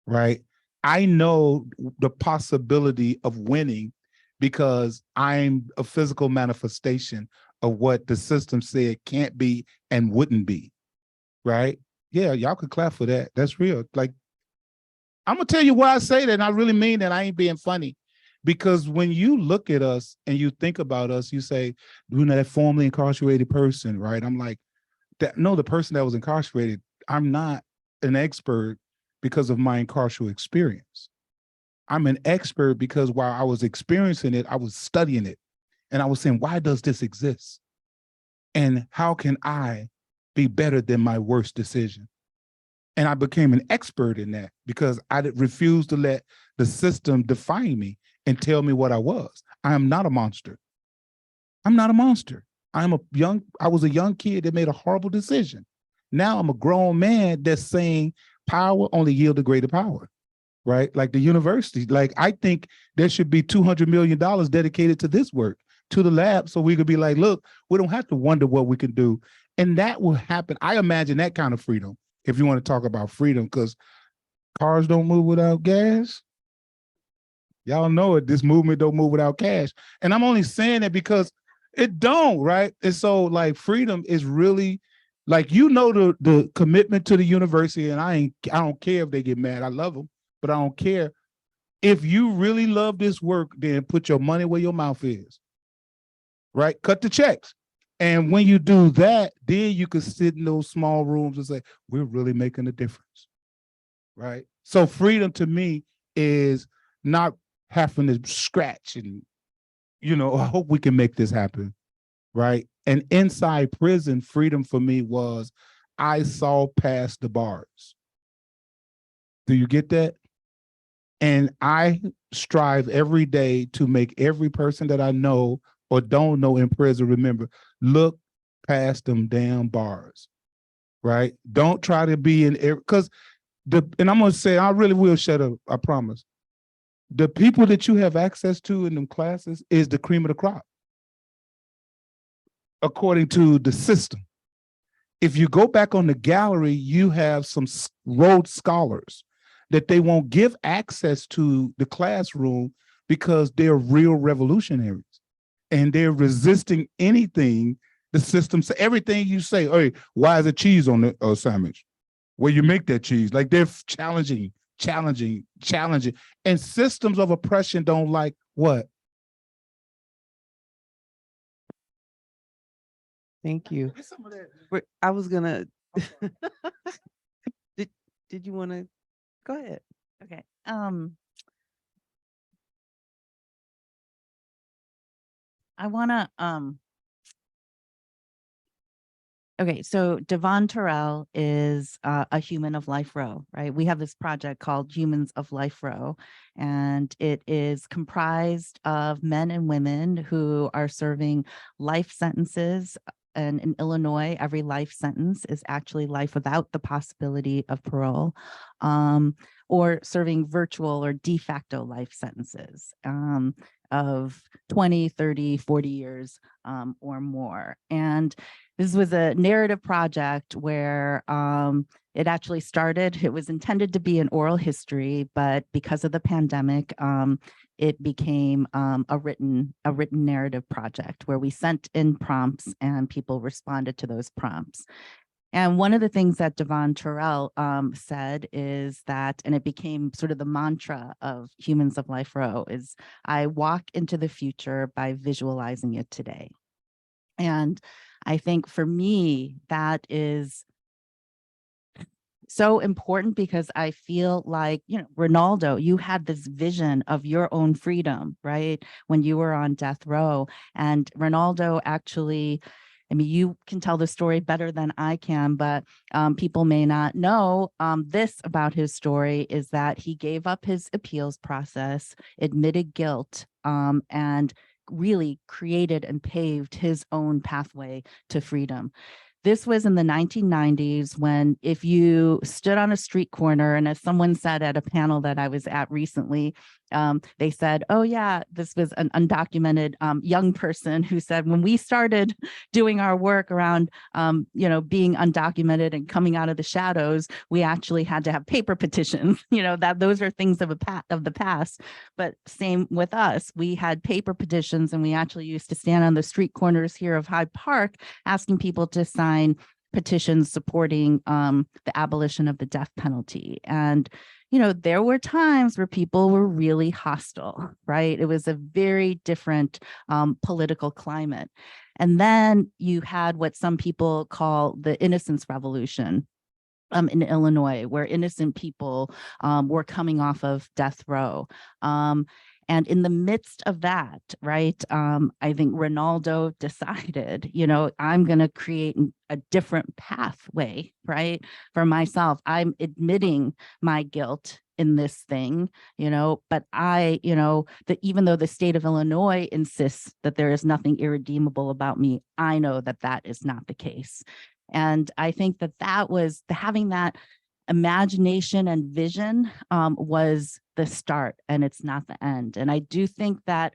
right? I know the possibility of winning because I'm a physical manifestation of what the system said can't be and wouldn't be, right? Yeah, y'all could clap for that. That's real. Like, I'm gonna tell you why I say that, and I really mean that. I ain't being funny. Because when you look at us and you think about us, you say, you know, that formerly incarcerated person, right? I'm like, that, no, the person that was incarcerated, I'm not an expert because of my incarceral experience. I'm an expert because while I was experiencing it, I was studying it. And I was saying, why does this exist? And how can I be better than my worst decision? And I became an expert in that because I refused to let the system define me and tell me what I was. I am not a monster. I'm not a monster. I was a young kid that made a horrible decision. Now I'm a grown man that's saying power only yield to greater power, right? Like the university, like I think there should be $200 million dedicated to this work, to the lab, so we could be like, look, we don't have to wonder what we can do. And that will happen. I imagine that kind of freedom, if you want to talk about freedom, because cars don't move without gas. Y'all know it, this movement don't move without cash. And I'm only saying that because it don't, right? And so like freedom is really like, you know, the commitment to the university, and I don't care if they get mad. I love them, but I don't care. If you really love this work, then put your money where your mouth is, right? Cut the checks. And when you do that, then you can sit in those small rooms and say, we're really making a difference, right? So freedom to me is not having to scratch and, you know, I hope we can make this happen, right? And inside prison, freedom for me was I saw past the bars. Do you get that? And I strive every day to make every person that I know or don't know in prison remember, look past them damn bars, right? Don't try to be in, because and I'm gonna say, I really will shut up, I promise. The people that you have access to in them classes is the cream of the crop, according to the system. If you go back on the gallery, you have some Rhodes Scholars that they won't give access to the classroom because they're real revolutionaries and they're resisting anything the system says. Everything you say, hey, why is there cheese on the sandwich? Where you make that cheese? Like they're challenging. And systems of oppression don't like what? Thank you. I was gonna, did you wanna, go ahead. Okay. I wanna, okay, so Devon Terrell is a human of Life Row, right? We have this project called Humans of Life Row, and it is comprised of men and women who are serving life sentences. And in Illinois, every life sentence is actually life without the possibility of parole, or serving virtual or de facto life sentences of 20, 30, 40 years or more. And this was a narrative project where it actually started, it was intended to be an oral history, but because of the pandemic, it became a written narrative project where we sent in prompts and people responded to those prompts. And one of the things that Devon Terrell said is that, and it became sort of the mantra of Humans of Life Row, is I walk into the future by visualizing it today. And I think for me, that is so important because I feel like, you know, Ronaldo, you had this vision of your own freedom, right? When you were on death row, and Ronaldo actually, I mean, you can tell the story better than I can, but people may not know this about his story is that he gave up his appeals process, admitted guilt, and really created and paved his own pathway to freedom. This was in the 1990s when if you stood on a street corner, and as someone said at a panel that I was at recently, they said, oh yeah, this was an undocumented young person who said, when we started doing our work around, being undocumented and coming out of the shadows, we actually had to have paper petitions, that those are things of the past. But same with us, we had paper petitions, and we actually used to stand on the street corners here of Hyde Park asking people to sign petitions supporting the abolition of the death penalty. And there were times where people were really hostile, right? It was a very different political climate. And then you had what some people call the innocence revolution in Illinois, where innocent people were coming off of death row. And in the midst of that, right, I think Ronaldo decided, I'm going to create a different pathway, right, for myself. I'm admitting my guilt in this thing, but that even though the state of Illinois insists that there is nothing irredeemable about me, I know that that is not the case. And I think that was having that imagination and vision was the start, and it's not the end. And I do think that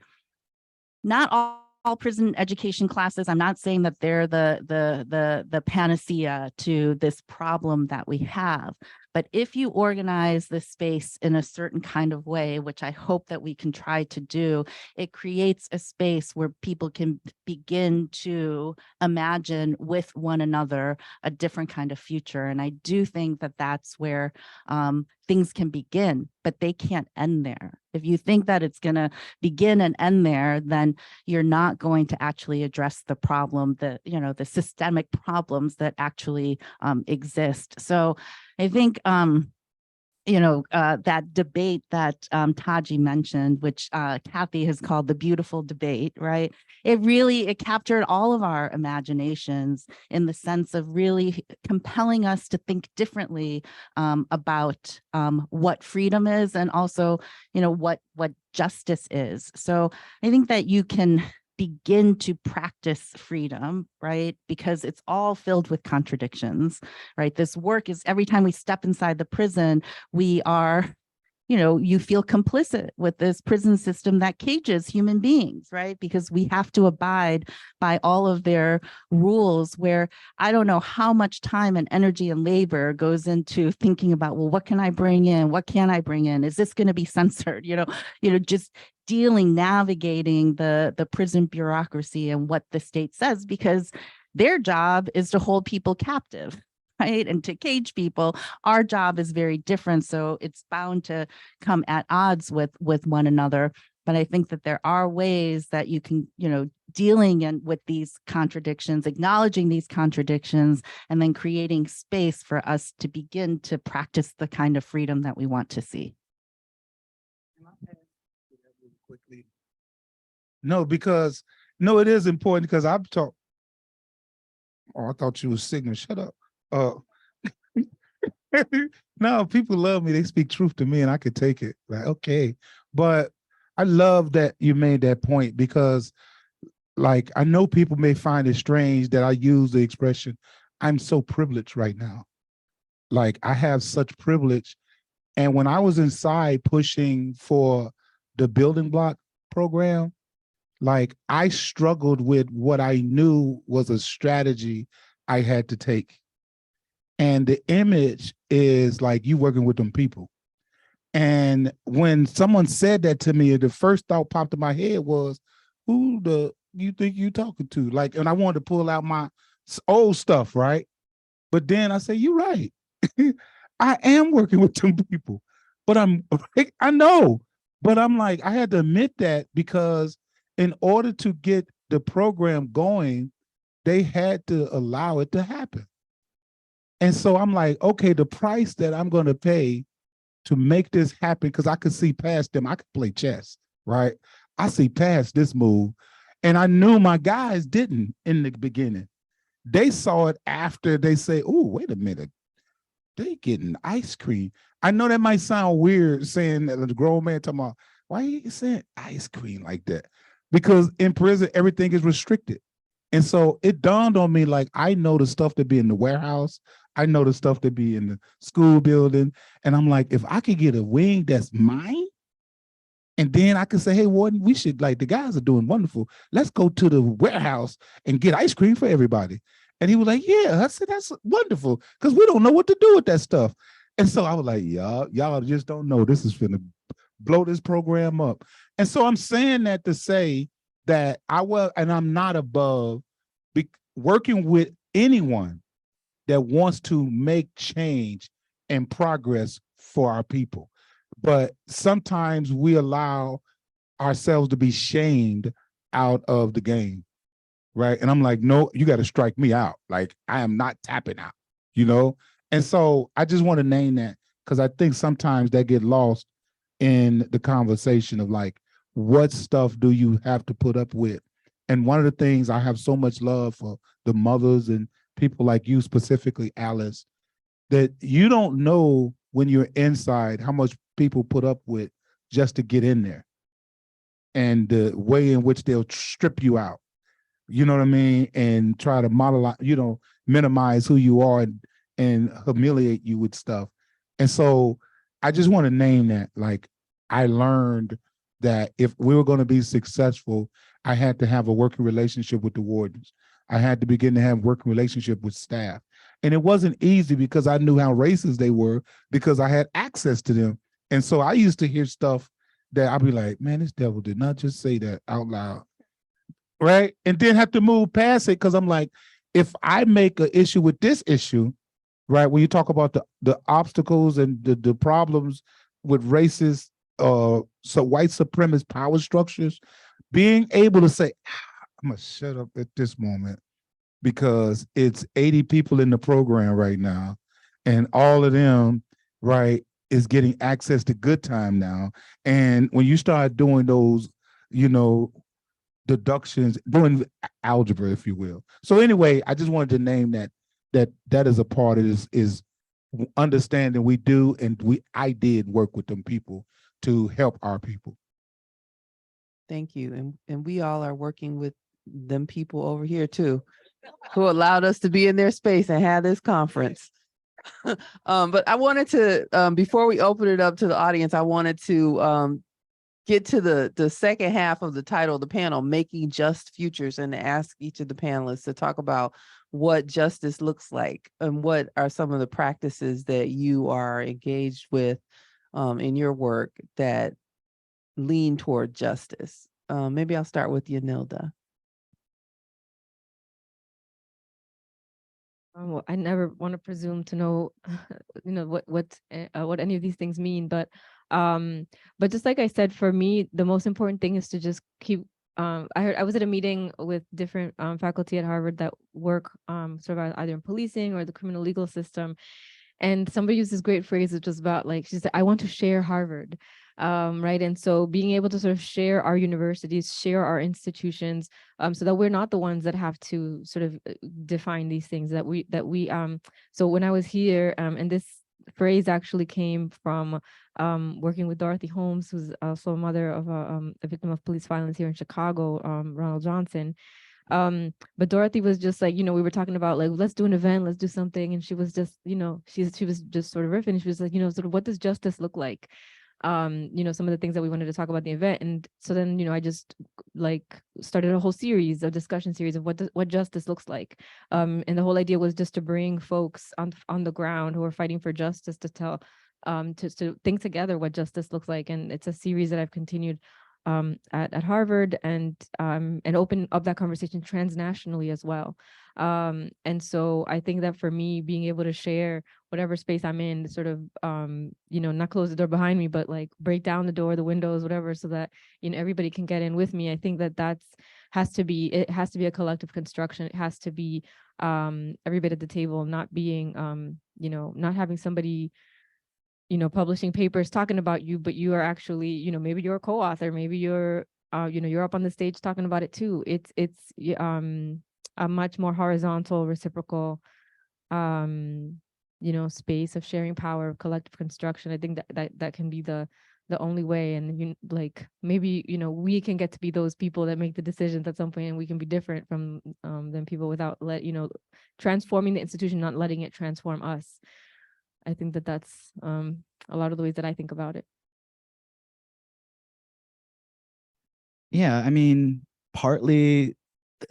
not all prison education classes, I'm not saying that they're the panacea to this problem that we have. But if you organize the space in a certain kind of way, which I hope that we can try to do, it creates a space where people can begin to imagine with one another a different kind of future. And I do think that that's where things can begin, but they can't end there. If you think that it's going to begin and end there, then you're not going to actually address the problem, the systemic problems that actually exist. So I think, that debate that Taji mentioned, which Kathy has called the beautiful debate, right? It captured all of our imaginations in the sense of really compelling us to think differently about what freedom is, and also, what justice is. So I think that you can begin to practice freedom, right? Because it's all filled with contradictions, right? This work is every time we step inside the prison, we are, you feel complicit with this prison system that cages human beings, right? Because we have to abide by all of their rules, where I don't know how much time and energy and labor goes into thinking about, well, what can I bring in? What can I bring in? Is this going to be censored? Just navigating the prison bureaucracy and what the state says, because their job is to hold people captive, right? And to cage people. Our job is very different. So it's bound to come at odds with one another. But I think that there are ways that you can, dealing with these contradictions, acknowledging these contradictions, and then creating space for us to begin to practice the kind of freedom that we want to see. Quickly. No, it is important, because I've talked. Oh, I thought you was signaling. Shut up. No, people love me. They speak truth to me, and I could take it. Like, okay. But I love that you made that point, because like, I know people may find it strange that I use the expression, I'm so privileged right now. Like, I have such privilege. And when I was inside pushing for the building block program, like, I struggled with what I knew was a strategy I had to take. And the image is like you working with them people. And when someone said that to me, the first thought popped in my head was, who the you think you talking to? Like, and I wanted to pull out my old stuff, right? But then I say, you're right. I am working with them people, but I know. But I'm like, I had to admit that, because in order to get the program going, they had to allow it to happen. And so I'm like, okay, the price that I'm going to pay to make this happen, because I could see past them. I could play chess, right? I see past this move. And I knew my guys didn't in the beginning. They saw it after they say, oh, wait a minute, they getting ice cream. I know that might sound weird saying that the grown man talking about, why are you saying ice cream like that? Because in prison, everything is restricted. And so it dawned on me, like, I know the stuff that be in the warehouse. I know the stuff that be in the school building. And I'm like, if I could get a wing that's mine, and then I could say, hey, Warden, we should, like, the guys are doing wonderful. Let's go to the warehouse and get ice cream for everybody. And he was like, yeah. I said, that's wonderful, because we don't know what to do with that stuff. And so I was like, y'all just don't know. This is finna blow this program up. And so I'm saying that to say that I'm not above working with anyone that wants to make change and progress for our people. But sometimes we allow ourselves to be shamed out of the game, right? And I'm like, no, you got to strike me out. Like, I am not tapping out, you know? And so I just want to name that, because I think sometimes that get lost in the conversation of, like, what stuff do you have to put up with? And one of the things, I have so much love for the mothers and people like you, specifically Alice, that you don't know when you're inside how much people put up with just to get in there, and the way in which they'll strip you out, you know what I mean, and try to model, minimize who you are, and humiliate you with stuff. And so I just want to name that, like, I learned that if we were going to be successful, I had to have a working relationship with the wardens. I had to begin to have working relationship with staff. And it wasn't easy, because I knew how racist they were, because I had access to them. And so I used to hear stuff that I'd be like, man, this devil did not just say that out loud, right? And then have to move past it, because I'm like, if I make an issue with this issue, right, when you talk about the obstacles and the problems with racist, so white supremacist power structures, being able to say, I'm gonna shut up at this moment, because it's 80 people in the program right now, and all of them, right, is getting access to good time now. And when you start doing those, deductions, doing algebra, if you will. So anyway, I just wanted to name that is a part of this, is understanding we do, and I did work with them people to help our people. Thank you. And we all are working with them people over here too, who allowed us to be in their space and have this conference. But I wanted to, before we open it up to the audience, I wanted to get to the second half of the title of the panel, Making Just Futures, and to ask each of the panelists to talk about what justice looks like and what are some of the practices that you are engaged with in your work that lean toward justice. Maybe I'll start with you, Nilda. Well, I never want to presume to know, what any of these things mean, but just like I said, for me, the most important thing is to just keep. I was at a meeting with different faculty at Harvard that work sort of either in policing or the criminal legal system, and somebody used this great phrase, which was about, like, she said, I want to share Harvard. Right. And so being able to sort of share our universities, share our institutions, so that we're not the ones that have to sort of define these things, so when I was here, and this phrase actually came from working with Dorothy Holmes, who's also a mother of a victim of police violence here in Chicago, Ronald Johnson. But Dorothy was just like, we were talking about, like, let's do an event, let's do something. And she was just, she was just sort of riffing. And she was like, sort of, what does justice look like? Some of the things that we wanted to talk about in the event. And so then, I just like started a whole series, a discussion series of what justice looks like. And the whole idea was just to bring folks on the ground who are fighting for justice to tell, to think together what justice looks like. And it's a series that I've continued at Harvard, and open up that conversation transnationally as well. And so I think that for me, being able to share whatever space I'm in, sort of, not close the door behind me, but like break down the door, the windows, whatever, so that, everybody can get in with me. I think that has to be a collective construction. It has to be everybody at the table, not being, not having somebody, publishing papers talking about you, but you are actually, maybe you're a co-author, maybe you're, you're up on the stage talking about it too. It's a much more horizontal, reciprocal, space of sharing power, of collective construction. I think that can be the only way. And maybe, we can get to be those people that make the decisions at some point, and we can be different from than people without transforming the institution, not letting it transform us. I think that's a lot of the ways that I think about it. Yeah, I mean, partly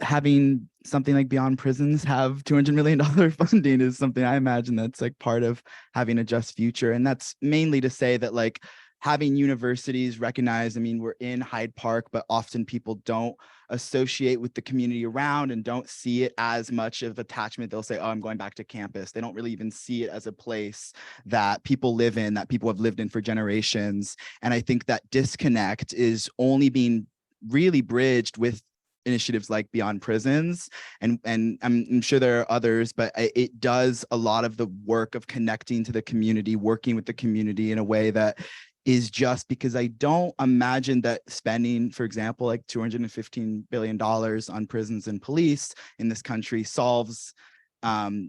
having something like Beyond Prisons have $200 million funding is something I imagine that's like part of having a just future. And that's mainly to say that like having universities recognize, I mean, we're in Hyde Park, but often people don't associate with the community around and don't see it as much of attachment. They'll say, oh, I'm going back to campus. They don't really even see it as a place that people live in, that people have lived in for generations. And I think that disconnect is only being really bridged with initiatives like Beyond Prisons, and I'm sure there are others, but it does a lot of the work of connecting to the community, working with the community in a way that is just, because I don't imagine that spending, for example, like $215 billion on prisons and police in this country solves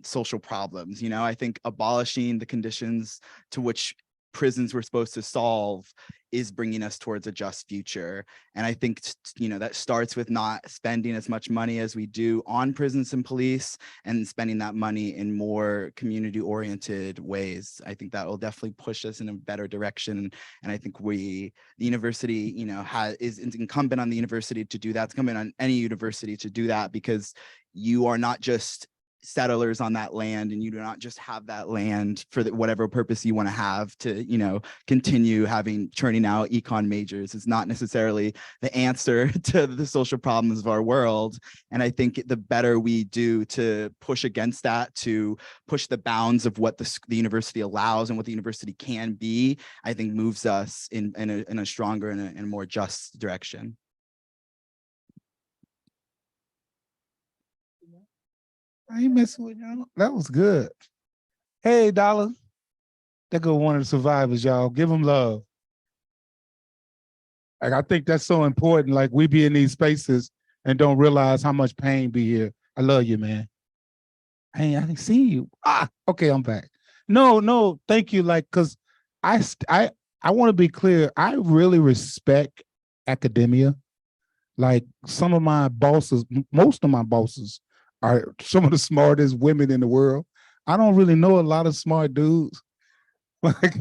social problems. I think abolishing the conditions to which prisons were supposed to solve is bringing us towards a just future. And I think, that starts with not spending as much money as we do on prisons and police, and spending that money in more community oriented ways. I think that will definitely push us in a better direction. And I think the university, is incumbent on the university to do that. It's incumbent on any university to do that, because you are not just settlers on that land, and you do not just have that land for whatever purpose you want to have to continue churning out econ majors. Is not necessarily the answer to the social problems of our world. And I think the better we do to push against that, to push the bounds of what the university allows and what the university can be, I think moves us in a stronger and a more just direction. I ain't messing with y'all. That was good. Hey, Dollar. There go one of the survivors, y'all. Give them love. Like, I think that's so important. Like, we be in these spaces and don't realize how much pain be here. I love you, man. I ain't seen you. Okay, I'm back. No, thank you. Like, cause I want to be clear. I really respect academia. Like, some of my bosses, most of my bosses are some of the smartest women in the world. I don't really know a lot of smart dudes. Like,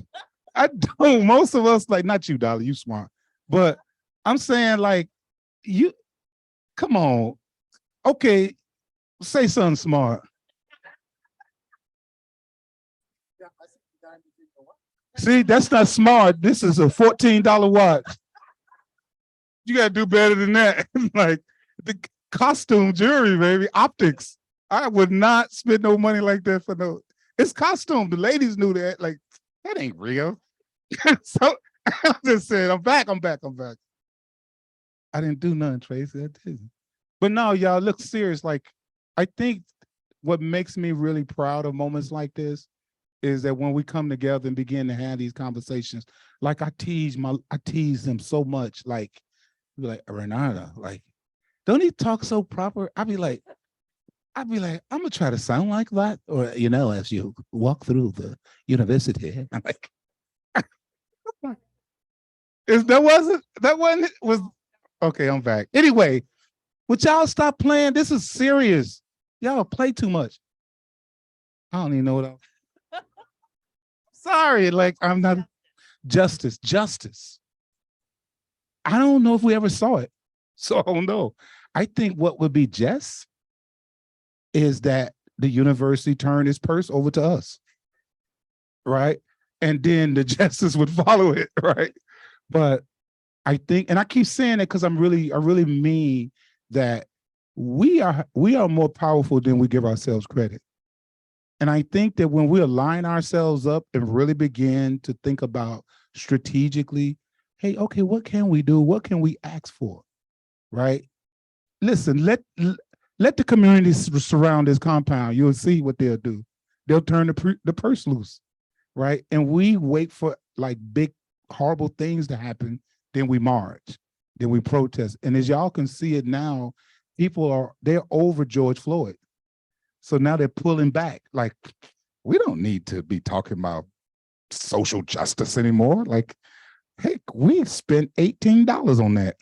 I don't. Most of us, like, not you, Dolly, you smart. But I'm saying, like, you, come on. Okay, say something smart. See, that's not smart. This is a $14 watch. You gotta do better than that. Like, the costume, jewelry, baby, optics. I would not spend no money like that for no. It's costume. The ladies knew that. Like, that ain't real. So I just said, I'm back. I didn't do nothing, Tracy. I didn't. But no, y'all, look serious. Like, I think what makes me really proud of moments like this is that when we come together and begin to have these conversations, like I tease them so much. Like, Renata, like, don't he talk so proper? I'd be like, I'm gonna try to sound like that, or as you walk through the university. I'm like, was okay. I'm back. Anyway, would y'all stop playing? This is serious. Y'all play too much. I don't even know what else. Sorry, like, I'm not justice. I don't know if we ever saw it, so I don't know. I think what would be just is that the university turned its purse over to us, right? And then the justice would follow it, right? But I think, and I keep saying it because I really mean that we are more powerful than we give ourselves credit. And I think that when we align ourselves up and really begin to think about strategically, hey, okay, what can we do? What can we ask for, right? Listen, let the communities surround this compound. You'll see what they'll do. They'll turn the purse loose, right? And we wait for like big, horrible things to happen. Then we march, then we protest. And as y'all can see it now, they're over George Floyd. So now they're pulling back. Like, we don't need to be talking about social justice anymore. Like, heck, we spent $18 on that.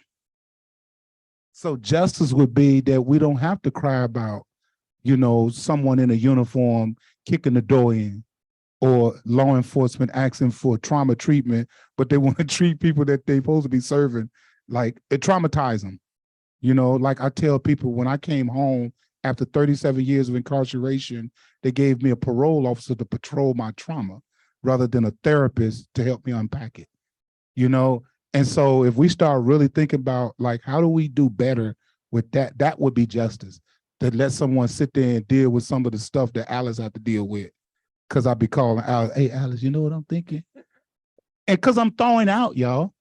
So justice would be that we don't have to cry about, someone in a uniform kicking the door in, or law enforcement asking for trauma treatment, but they want to treat people that they're supposed to be serving, like it traumatizes them. Like I tell people, when I came home after 37 years of incarceration, they gave me a parole officer to patrol my trauma rather than a therapist to help me unpack it, And so if we start really thinking about, like, how do we do better with that, that would be justice, to let someone sit there and deal with some of the stuff that Alice had to deal with. Because I'd be calling Alice, hey, Alice, you know what I'm thinking? And because I'm throwing out, y'all.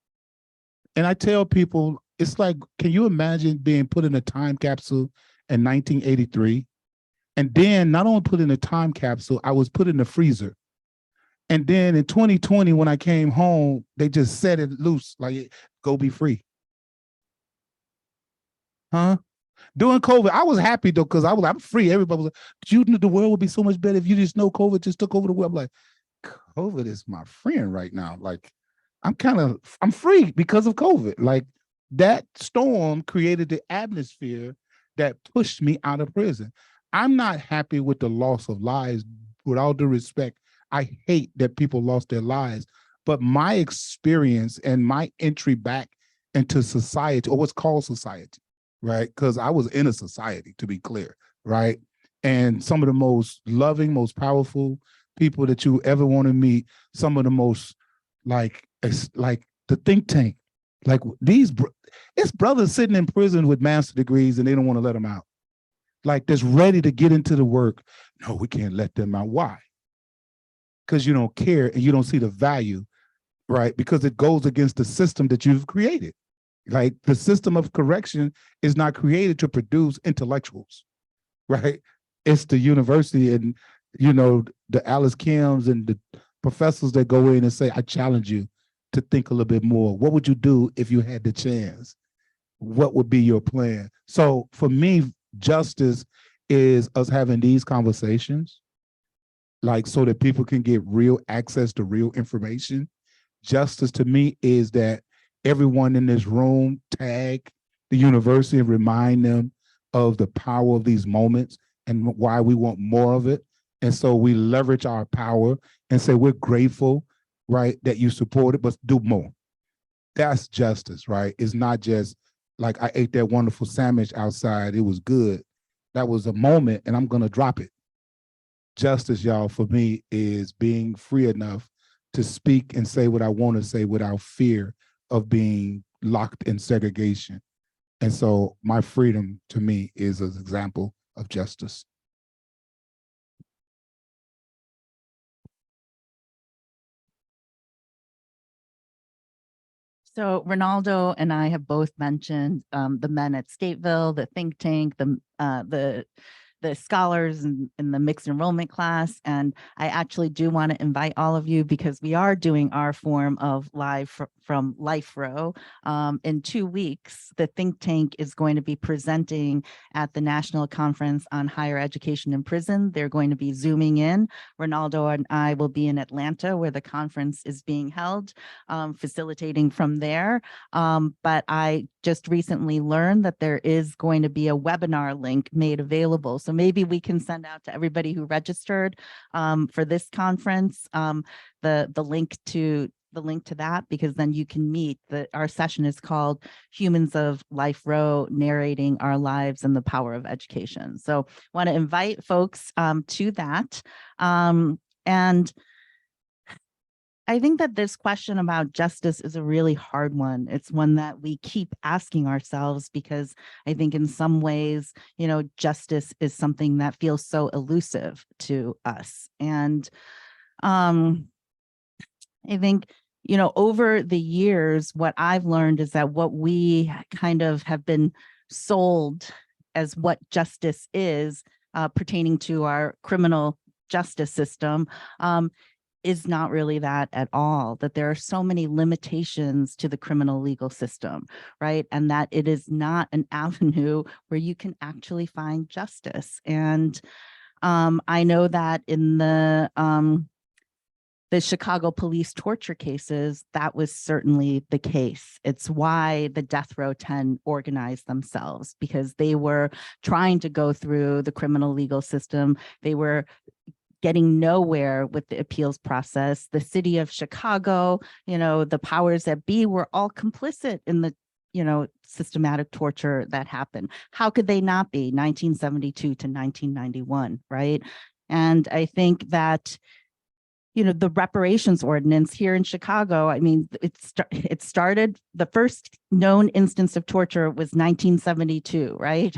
And I tell people, it's like, can you imagine being put in a time capsule in 1983? And then not only put in a time capsule, I was put in the freezer. And then in 2020, when I came home, they just set it loose, like, go be free. Huh? During COVID, I was happy though, because I'm free. Everybody was like, you knew the world would be so much better if you just know COVID just took over the world. I'm like, COVID is my friend right now. Like, I'm free because of COVID. Like, that storm created the atmosphere that pushed me out of prison. I'm not happy with the loss of lives. With all due respect, I hate that people lost their lives. But my experience and my entry back into society, or what's called society, right? Because I was in a society, to be clear, right? And some of the most loving, most powerful people that you ever want to meet, some of the most, like the think tank, like it's brothers sitting in prison with master degrees and they don't want to let them out. Like, that's ready to get into the work. No, we can't let them out. Why? Because you don't care and you don't see the value, right? Because it goes against the system that you've created. Like, the system of correction is not created to produce intellectuals, right? It's the university and, the Alice Kims and the professors that go in and say, I challenge you to think a little bit more. What would you do if you had the chance? What would be your plan? So for me, justice is us having these conversations, like, so that people can get real access to real information. Justice to me is that everyone in this room tag the university and remind them of the power of these moments and why we want more of it. And so we leverage our power and say, we're grateful, right, that you support it, but do more. That's justice, right? It's not just like, I ate that wonderful sandwich outside, it was good. That was a moment and I'm gonna drop it. Justice, y'all, for me is being free enough to speak and say what I want to say without fear of being locked in segregation. And so my freedom, to me, is an example of justice. So Ronaldo and I have both mentioned the men at Stateville, the think tank, the scholars in the mixed enrollment class. And I actually do want to invite all of you, because we are doing our form of live from Life Row. In 2 weeks, the think tank is going to be presenting at the National Conference on Higher Education in Prison. They're going to be Zooming in. Ronaldo and I will be in Atlanta, where the conference is being held, facilitating from there. But I just recently learned that there is going to be a webinar link made available. So maybe we can send out to everybody who registered for this conference the link to that, because then you can meet. Our session is called Humans of Life Row, Narrating Our Lives and the Power of Education. So want to invite folks to that. And I think that this question about justice is a really hard one. It's one that we keep asking ourselves, because I think in some ways, justice is something that feels so elusive to us. And I think, over the years, what I've learned is that what we kind of have been sold as what justice is, pertaining to our criminal justice system, is not really that at all, that there are so many limitations to the criminal legal system, right? And that it is not an avenue where you can actually find justice. And I know that in the Chicago police torture cases, that was certainly the case. It's why the Death Row 10 organized themselves, because they were trying to go through the criminal legal system. They were getting nowhere with the appeals process. The city of Chicago, the powers that be were all complicit in the systematic torture that happened. How could they not be? 1972 to 1991, right? And I think that the reparations ordinance here in Chicago, I mean, it started, the first known instance of torture was 1972, right?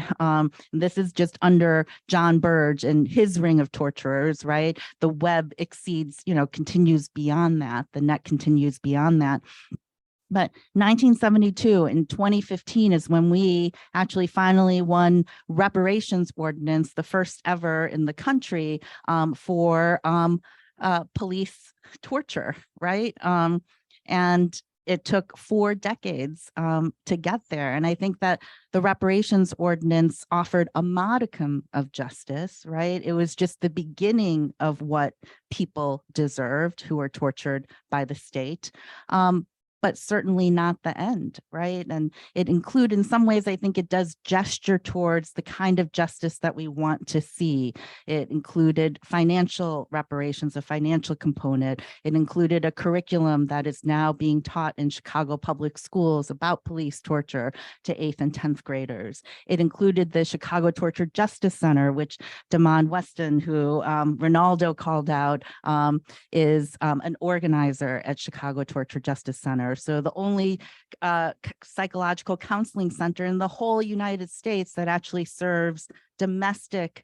This is just under John Burge and his ring of torturers, right? The web exceeds, continues beyond that. The net continues beyond that. But 1972 and 2015 is when we actually finally won reparations ordinance, the first ever in the country for police torture, right? And it took 4 decades to get there. And I think that the reparations ordinance offered a modicum of justice, right? It was just the beginning of what people deserved who were tortured by the state. But certainly not the end, right? And it include, in some ways, I think it does gesture towards the kind of justice that we want to see. It included financial reparations, a financial component. It included a curriculum that is now being taught in Chicago public schools about police torture to 8th and 10th graders. It included the Chicago Torture Justice Center, which Damon Weston, who Ronaldo called out, is an organizer at Chicago Torture Justice Center. So the only psychological counseling center in the whole United States that actually serves domestic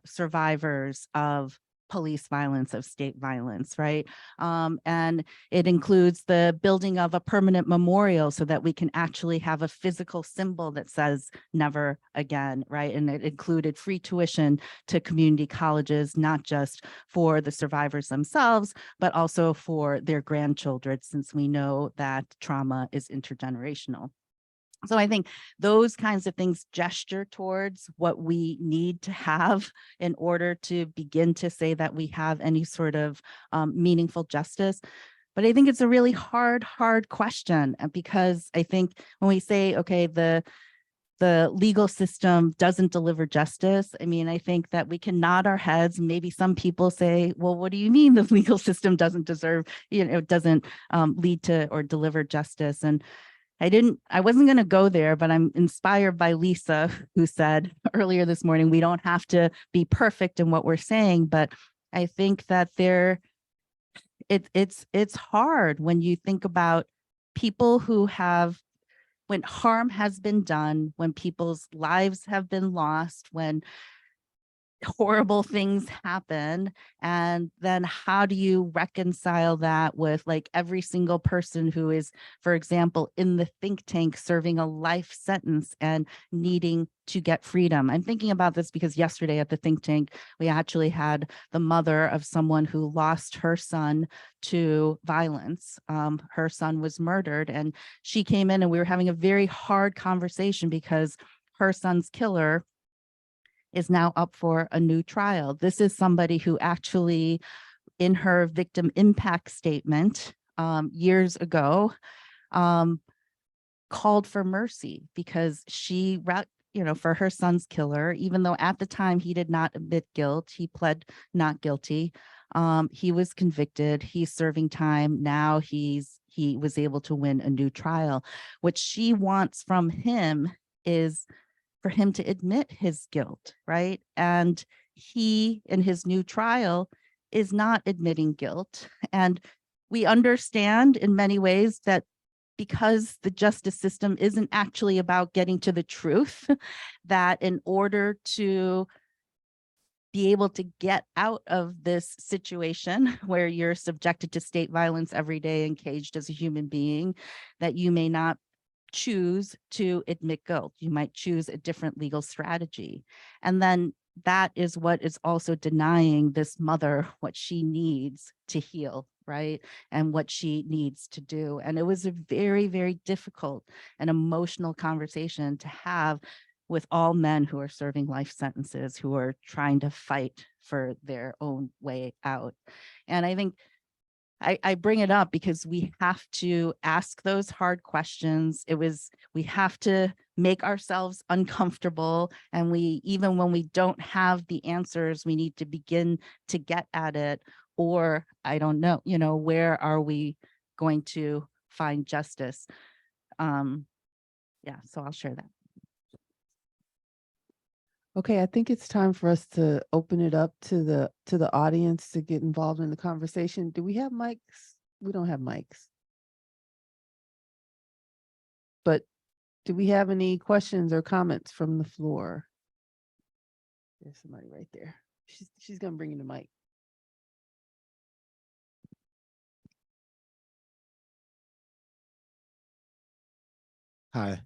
survivors of police violence, of state violence, right? And it includes the building of a permanent memorial so that we can actually have a physical symbol that says never again, right? And it included free tuition to community colleges, not just for the survivors themselves, but also for their grandchildren, since we know that trauma is intergenerational. So I think those kinds of things gesture towards what we need to have in order to begin to say that we have any sort of meaningful justice. But I think it's a really hard question, because I think when we say, okay, the legal system doesn't deliver justice, I mean, I think that we can nod our heads. Maybe some people say, well, what do you mean the legal system doesn't doesn't lead to or deliver justice? And I wasn't going to go there, but I'm inspired by Lisa, who said earlier this morning, we don't have to be perfect in what we're saying, but I think that it's hard when you think about people who when harm has been done, when people's lives have been lost, when horrible things happen, and then how do you reconcile that with like every single person who is, for example, in the think tank serving a life sentence and needing to get freedom? I'm thinking about this because yesterday at the think tank we actually had the mother of someone who lost her son to violence. Her son was murdered, and she came in and we were having a very hard conversation because her son's killer is now up for a new trial. This is somebody who actually, in her victim impact statement years ago, called for mercy because she, for her son's killer, even though at the time he did not admit guilt, he pled not guilty. He was convicted. He's serving time. Now he was able to win a new trial. What she wants from him is for him to admit his guilt, right? And he, in his new trial, is not admitting guilt. And we understand in many ways that because the justice system isn't actually about getting to the truth, that in order to be able to get out of this situation where you're subjected to state violence every day and caged as a human being, that you may not choose to admit guilt. You might choose a different legal strategy. And then that is what is also denying this mother what she needs to heal, right? And what she needs to do. And it was a very, very difficult and emotional conversation to have with all men who are serving life sentences, who are trying to fight for their own way out. And I think I bring it up because we have to ask those hard questions. We have to make ourselves uncomfortable. And even when we don't have the answers, we need to begin to get at it. Or I don't know, where are we going to find justice? Yeah, so I'll share that. Okay, I think it's time for us to open it up to the audience to get involved in the conversation. Do we have mics? We don't have mics. But do we have any questions or comments from the floor? There's somebody right there. She's gonna bring you the mic. Hi.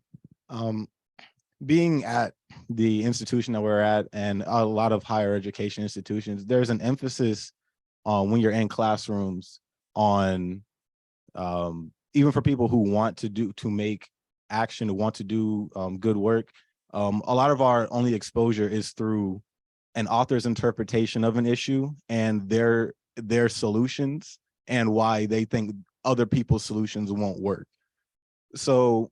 Being at the institution that we're at and a lot of higher education institutions, there's an emphasis on when you're in classrooms on even for people who want to make action, who want to do good work. A lot of our only exposure is through an author's interpretation of an issue and their solutions and why they think other people's solutions won't work. So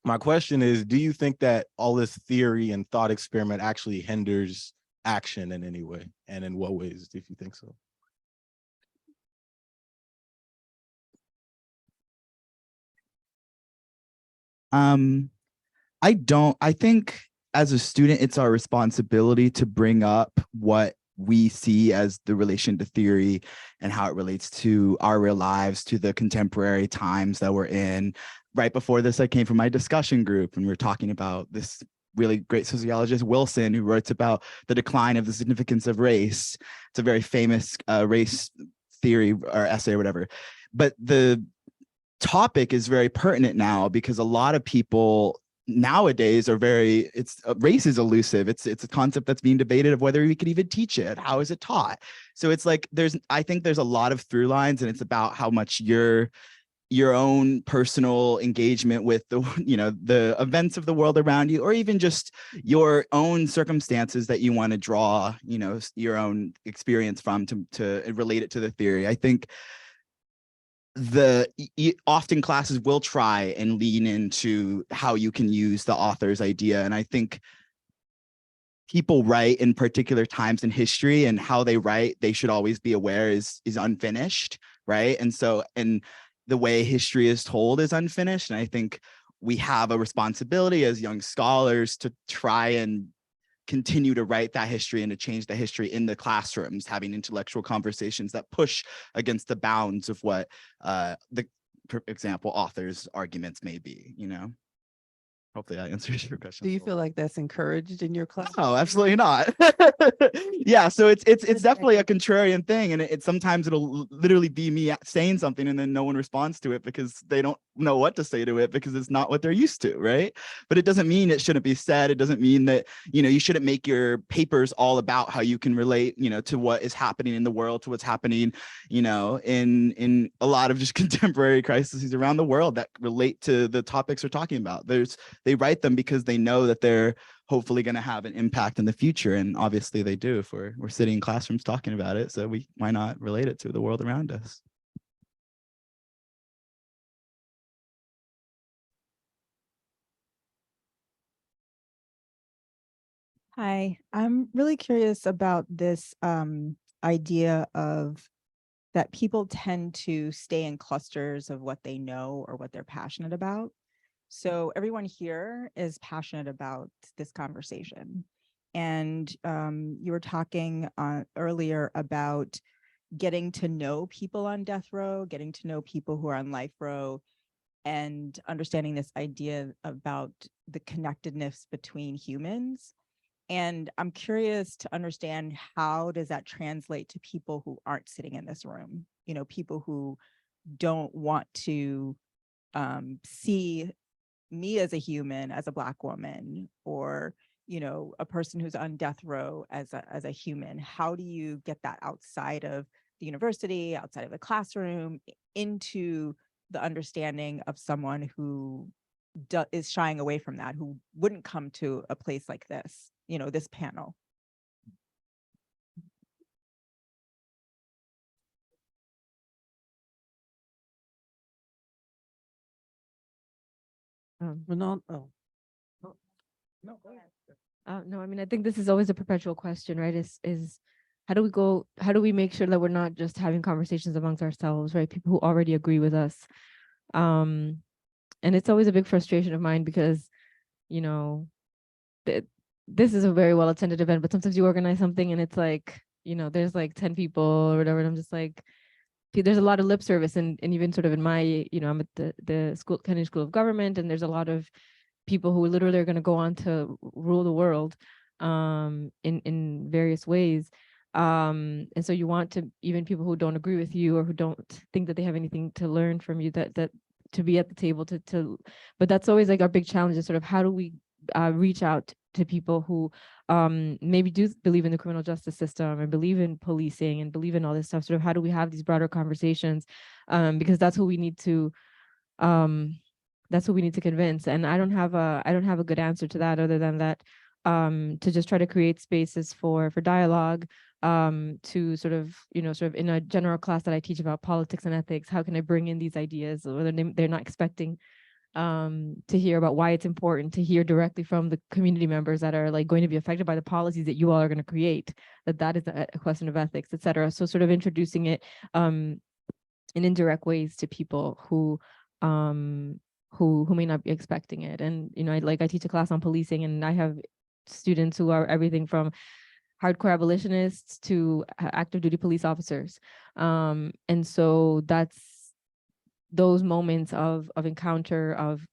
my question is, do you think that all this theory and thought experiment actually hinders action in any way? And in what ways, if you think so? I think as a student, it's our responsibility to bring up what we see as the relation to theory and how it relates to our real lives, to the contemporary times that we're in. Right before this, I came from my discussion group and we were talking about this really great sociologist, Wilson, who writes about the decline of the significance of race. It's a very famous race theory or essay or whatever. But the topic is very pertinent now because a lot of people nowadays are race is elusive. It's a concept that's being debated of whether we could even teach it. How is it taught? So it's like I think there's a lot of through lines, and it's about how much your own personal engagement with the events of the world around you, or even just your own circumstances that you want to draw your own experience from to relate it to the theory. I think often classes will try and lean into how you can use the author's idea. And I think people write in particular times in history, and how they write, they should always be aware is unfinished, right? And the way history is told is unfinished. And I think we have a responsibility as young scholars to try and continue to write that history and to change the history in the classrooms, having intellectual conversations that push against the bounds of what for example, authors' arguments may be, Hopefully that answers your question. Do you feel like that's encouraged in your class? No, absolutely not. Yeah, so it's definitely a contrarian thing, and sometimes it'll literally be me saying something and then no one responds to it because they don't know what to say to it because it's not what they're used to, right? But it doesn't mean it shouldn't be said. It doesn't mean that you shouldn't make your papers all about how you can relate to what is happening in the world, to what's happening in a lot of just contemporary crises around the world that relate to the topics we're talking about. They write them because they know that they're hopefully going to have an impact in the future. And obviously they do if we're sitting in classrooms talking about it. So why not relate it to the world around us? Hi, I'm really curious about this idea of that people tend to stay in clusters of what they know or what they're passionate about. So everyone here is passionate about this conversation. And you were talking earlier about getting to know people on death row, getting to know people who are on life row, and understanding this idea about the connectedness between humans. And I'm curious to understand, how does that translate to people who aren't sitting in this room? People who don't want to see me as a human, as a Black woman, or you know, a person who's on death row as a human? How do you get that outside of the university, outside of the classroom, into the understanding of someone who is shying away from that, who wouldn't come to a place like this, you know, this panel? Renan, oh, No, I mean, I think this is always a perpetual question, right? Is how do we make sure that we're not just having conversations amongst ourselves, right? People who already agree with us. And it's always a big frustration of mine because, you know, this is a very well attended event, but sometimes you organize something and it's like, you know, there's like 10 people or whatever. And I'm just like, there's a lot of lip service and even sort of in my, you know, I'm at the school, Kennedy School of Government, and there's a lot of people who literally are going to go on to rule the world in various ways. And so you want to, even people who don't agree with you or who don't think that they have anything to learn from you, that to be at the table but that's always like our big challenge, is sort of how do we reach out to people who maybe do believe in the criminal justice system and believe in policing and believe in all this stuff. Sort of how do we have these broader conversations, because that's who we need to convince. And I don't have a good answer to that, other than that to just try to create spaces for dialogue, to sort of in a general class that I teach about politics and ethics, how can I bring in these ideas, whether they're not expecting to hear about why it's important to hear directly from the community members that are like going to be affected by the policies that you all are going to create, that is a question of ethics, et cetera. So sort of introducing it in indirect ways to people who may not be expecting it. And, you know, I teach a class on policing, and I have students who are everything from hardcore abolitionists to active duty police officers. And so that's those moments of encounter, of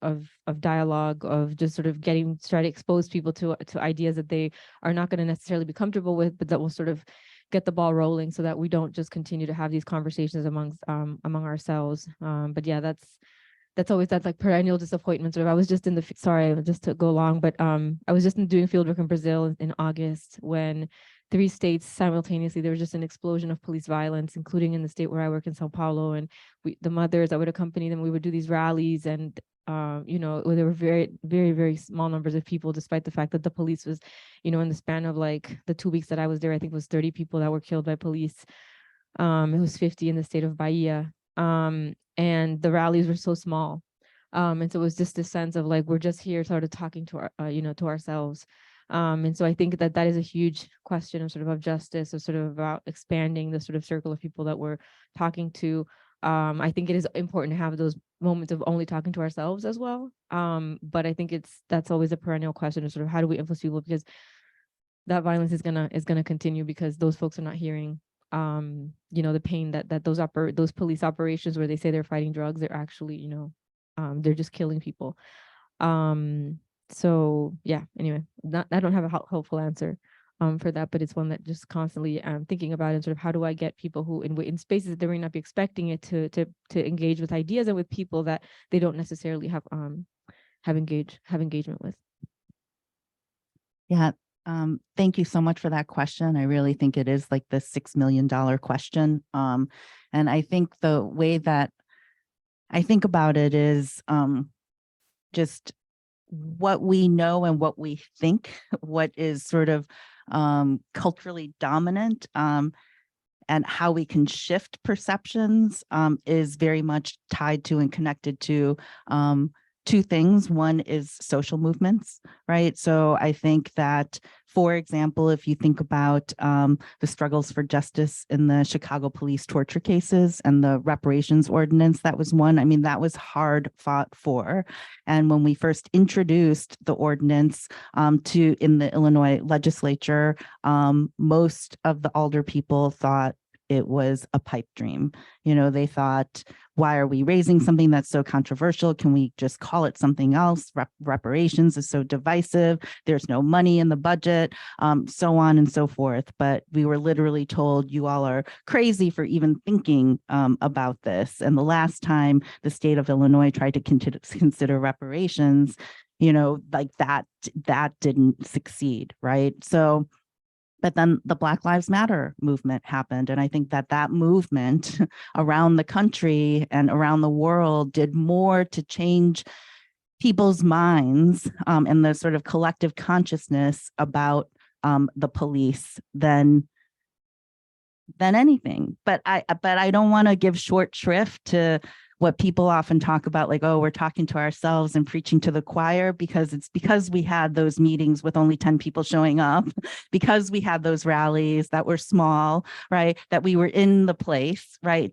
dialogue, of just sort of try to expose people to ideas that they are not going to necessarily be comfortable with, but that will sort of get the ball rolling, so that we don't just continue to have these conversations among ourselves. But yeah, that's always that like perennial disappointment. Sort of, I was just sorry, just to go long, but I was just doing fieldwork in Brazil in August, when 3 states simultaneously, there was just an explosion of police violence, including in the state where I work in Sao Paulo. And the mothers, I would accompany them, we would do these rallies, and you know, there were very, very, very small numbers of people, despite the fact that the police was, you know, in the span of like the 2 weeks that I was there, I think it was 30 people that were killed by police. It was 50 in the state of Bahia. And the rallies were so small. And so it was just this sense of like, we're just here sort of talking to our, you know, to ourselves. And so I think that is a huge question of sort of justice, of sort of about expanding the sort of circle of people that we're talking to. I think it is important to have those moments of only talking to ourselves as well. But I think that's always a perennial question of sort of how do we influence people, because that violence is gonna continue, because those folks are not hearing you know, the pain that those police operations where they say they're fighting drugs, they're actually, you know, they're just killing people. So yeah, anyway, I don't have a helpful answer for that, but it's one that just constantly thinking about, and sort of how do I get people who in spaces that they may not be expecting it to engage with ideas and with people that they don't necessarily have engagement with. Yeah. Thank you so much for that question. I really think it is like the $6 million question. And I think the way that I think about it is just what we know and what we think, what is sort of culturally dominant, and how we can shift perceptions is very much tied to and connected to 2 things. One is social movements, right? So I think that, for example, if you think about the struggles for justice in the Chicago police torture cases and the reparations ordinance, that was one. I mean, that was hard fought for. And when we first introduced the ordinance in the Illinois legislature, most of the alder people thought it was a pipe dream. You know, they thought, why are we raising something that's so controversial? Can we just call it something else? Reparations is so divisive. There's no money in the budget, so on and so forth. But we were literally told, you all are crazy for even thinking about this. And the last time the state of Illinois tried to consider reparations, like that didn't succeed, right? So, but then the Black Lives Matter movement happened. And I think that movement around the country and around the world did more to change people's minds and the sort of collective consciousness about the police than anything. But I don't want to give short shrift to what people often talk about, like, oh, we're talking to ourselves and preaching to the choir, because we had those meetings with only 10 people showing up, because we had those rallies that were small, right? That we were in the place, right?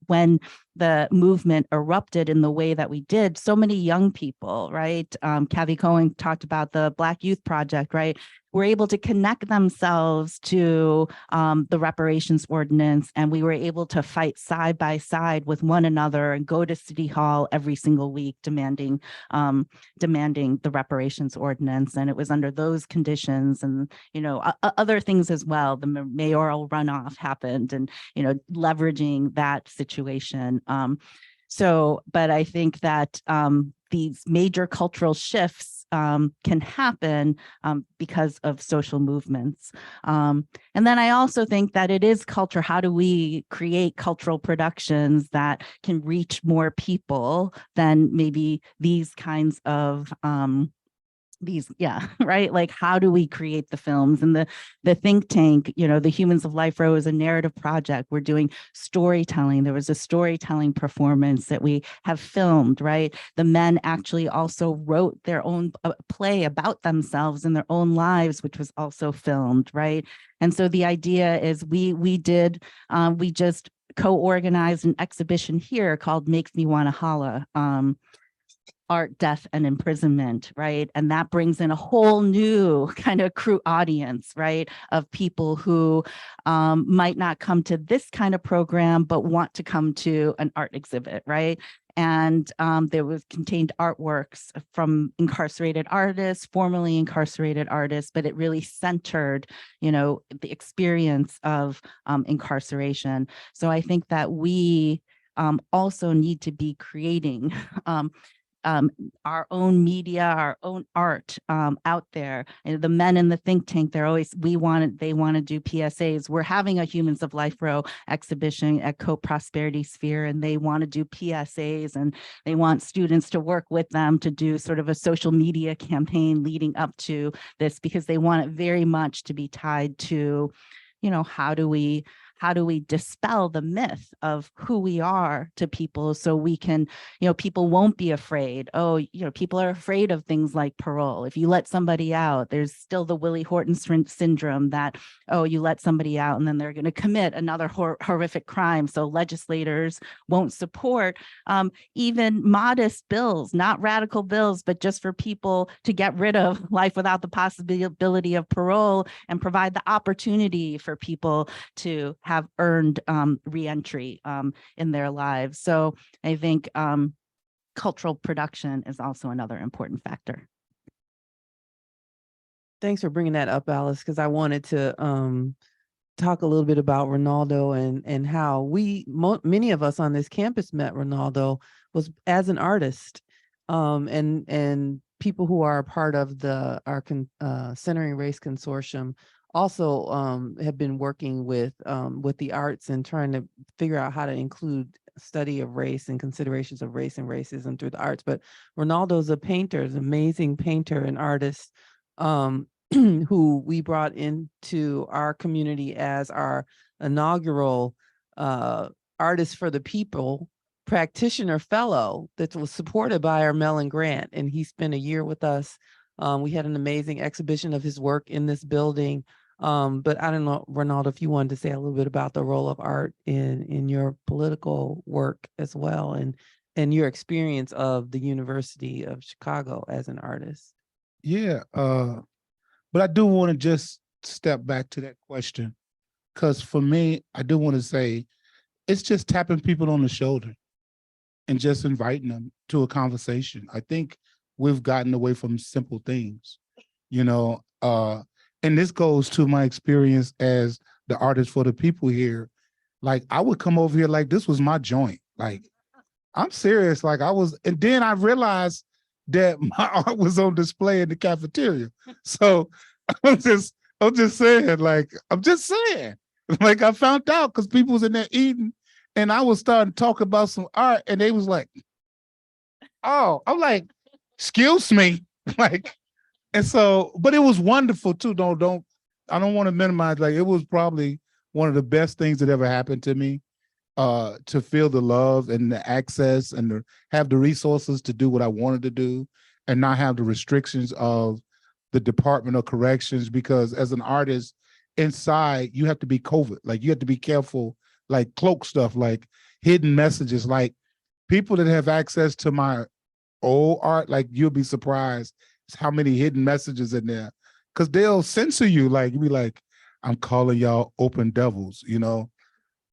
When the movement erupted in the way that we did, so many young people, right? Kathy Cohen talked about the Black Youth Project, right? Were able to connect themselves to the reparations ordinance, and we were able to fight side by side with one another and go to City Hall every single week demanding the reparations ordinance. And it was under those conditions, and other things as well. The mayoral runoff happened, and leveraging that situation. But I think that these major cultural shifts can happen because of social movements. And then I also think that it is culture. How do we create cultural productions that can reach more people than maybe these kinds of right? Like, how do we create the films? And the think tank, the Humans of Life Row is a narrative project. We're doing storytelling. There was a storytelling performance that we have filmed, right? The men actually also wrote their own play about themselves and their own lives, which was also filmed, right? And so the idea is we just co-organized an exhibition here called Makes Me Wanna Holla. Art, Death, and Imprisonment, right? And that brings in a whole new kind of crew audience, right? Of people who might not come to this kind of program, but want to come to an art exhibit, right? And there was contained artworks from incarcerated artists, formerly incarcerated artists, but it really centered, the experience of incarceration. So I think that we also need to be creating our own media, our own art out there. And the men in the think tank, they want to do PSAs. We're having a Humans of Life Row exhibition at Co-Prosperity Sphere, and they want to do PSAs, and they want students to work with them to do sort of a social media campaign leading up to this, because they want it very much to be tied to, how do we dispel the myth of who we are to people, so we can, people won't be afraid. Oh, people are afraid of things like parole. If you let somebody out, there's still the Willie Horton syndrome that, oh, you let somebody out and then they're going to commit another horrific crime. So legislators won't support even modest bills, not radical bills, but just for people to get rid of life without the possibility of parole, and provide the opportunity for people to have earned reentry in their lives. So I think cultural production is also another important factor. Thanks for bringing that up, Alice, because I wanted to talk a little bit about Ronaldo and how many of us on this campus met Ronaldo was as an artist, and people who are a part of our Centering Race Consortium also have been working with the arts and trying to figure out how to include study of race and considerations of race and racism through the arts. But Ronaldo's a painter, an amazing painter and artist who we brought into our community as our inaugural Artist for the People practitioner fellow that was supported by our Mellon grant. And he spent a year with us. We had an amazing exhibition of his work in this building. But I don't know, Ronaldo, if you wanted to say a little bit about the role of art in your political work as well, and your experience of the University of Chicago as an artist. Yeah, but I do want to just step back to that question, because for me, I do want to say it's just tapping people on the shoulder and just inviting them to a conversation. I think we've gotten away from simple things, and this goes to my experience as the artist for the people here. Like, I would come over here like this was my joint. Like, I'm serious. Like, and then I realized that my art was on display in the cafeteria. So I'm just saying, like, I'm just saying, like, I found out because people was in there eating, and I was starting to talk about some art, and they was like, "Oh," I'm like, "Excuse me," like, and so, but it was wonderful too. I don't want to minimize. Like, it was probably one of the best things that ever happened to me. To feel the love and the access and to have the resources to do what I wanted to do, and not have the restrictions of the Department of Corrections, because as an artist inside, you have to be covert. Like, you have to be careful, like cloak stuff, like hidden messages, like people that have access to my old art, like you'll be surprised how many hidden messages in there. Cause they'll censor you. Like, you be like, I'm calling y'all open devils, you know?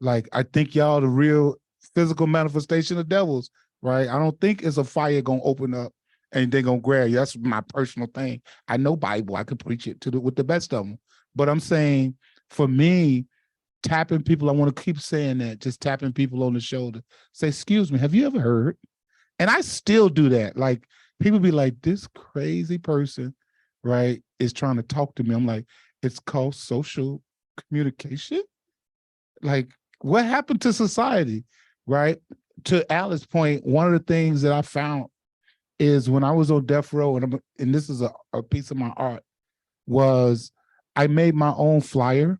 Like, I think y'all the real physical manifestation of devils, right? I don't think it's a fire gonna open up and they're gonna grab you. That's my personal thing. I know Bible, I could preach it with the best of them. But I'm saying, for me, tapping people, I want to keep saying that, just tapping people on the shoulder. Say, excuse me, have you ever heard? And I still do that. Like, people be like, this crazy person, right, is trying to talk to me. I'm like, it's called social communication. Like, what happened to society, right? To Alice's point, one of the things that I found is when I was on death row, and this is a piece of my art, was I made my own flyer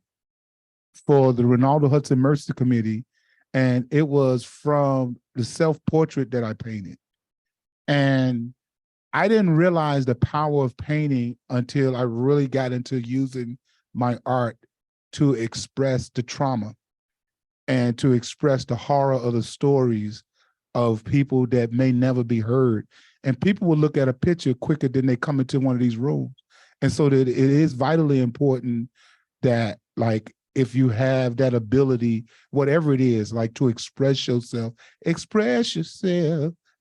for the Ronaldo Hudson Mercy Committee, and it was from the self-portrait that I painted. And I didn't realize the power of painting until I really got into using my art to express the trauma and to express the horror of the stories of people that may never be heard. And people will look at a picture quicker than they come into one of these rooms. And so that it is vitally important that, like, if you have that ability, whatever it is, like to express yourself,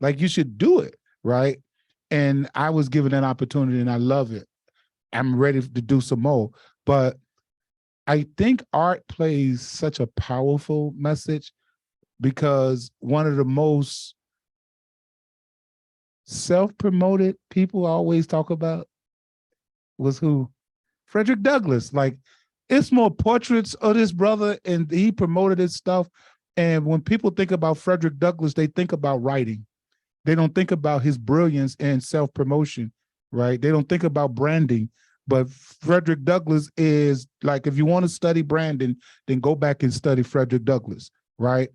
like you should do it, right? And I was given that opportunity and I love it. I'm ready to do some more. But I think art plays such a powerful message, because one of the most self-promoted people I always talk about was who? Frederick Douglass. Like, it's more portraits of this brother, and he promoted his stuff. And when people think about Frederick Douglass, they think about writing. They don't think about his brilliance and self-promotion, right? They don't think about branding. But Frederick Douglass is, like, if you want to study branding, then go back and study Frederick Douglass, right?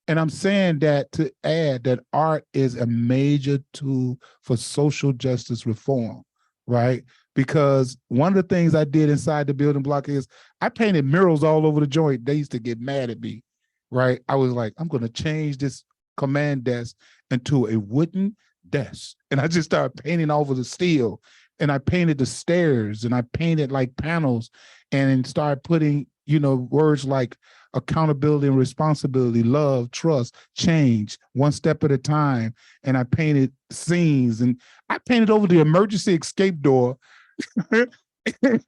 And I'm saying that to add that art is a major tool for social justice reform, right? Because one of the things I did inside the building block is I painted murals all over the joint. They used to get mad at me, right? I was like, I'm going to change this command desk into a wooden desk. And I just started painting over the steel. And I painted the stairs, and I painted like panels, and started putting, words like accountability and responsibility, love, trust, change, one step at a time. And I painted scenes, and I painted over the emergency escape door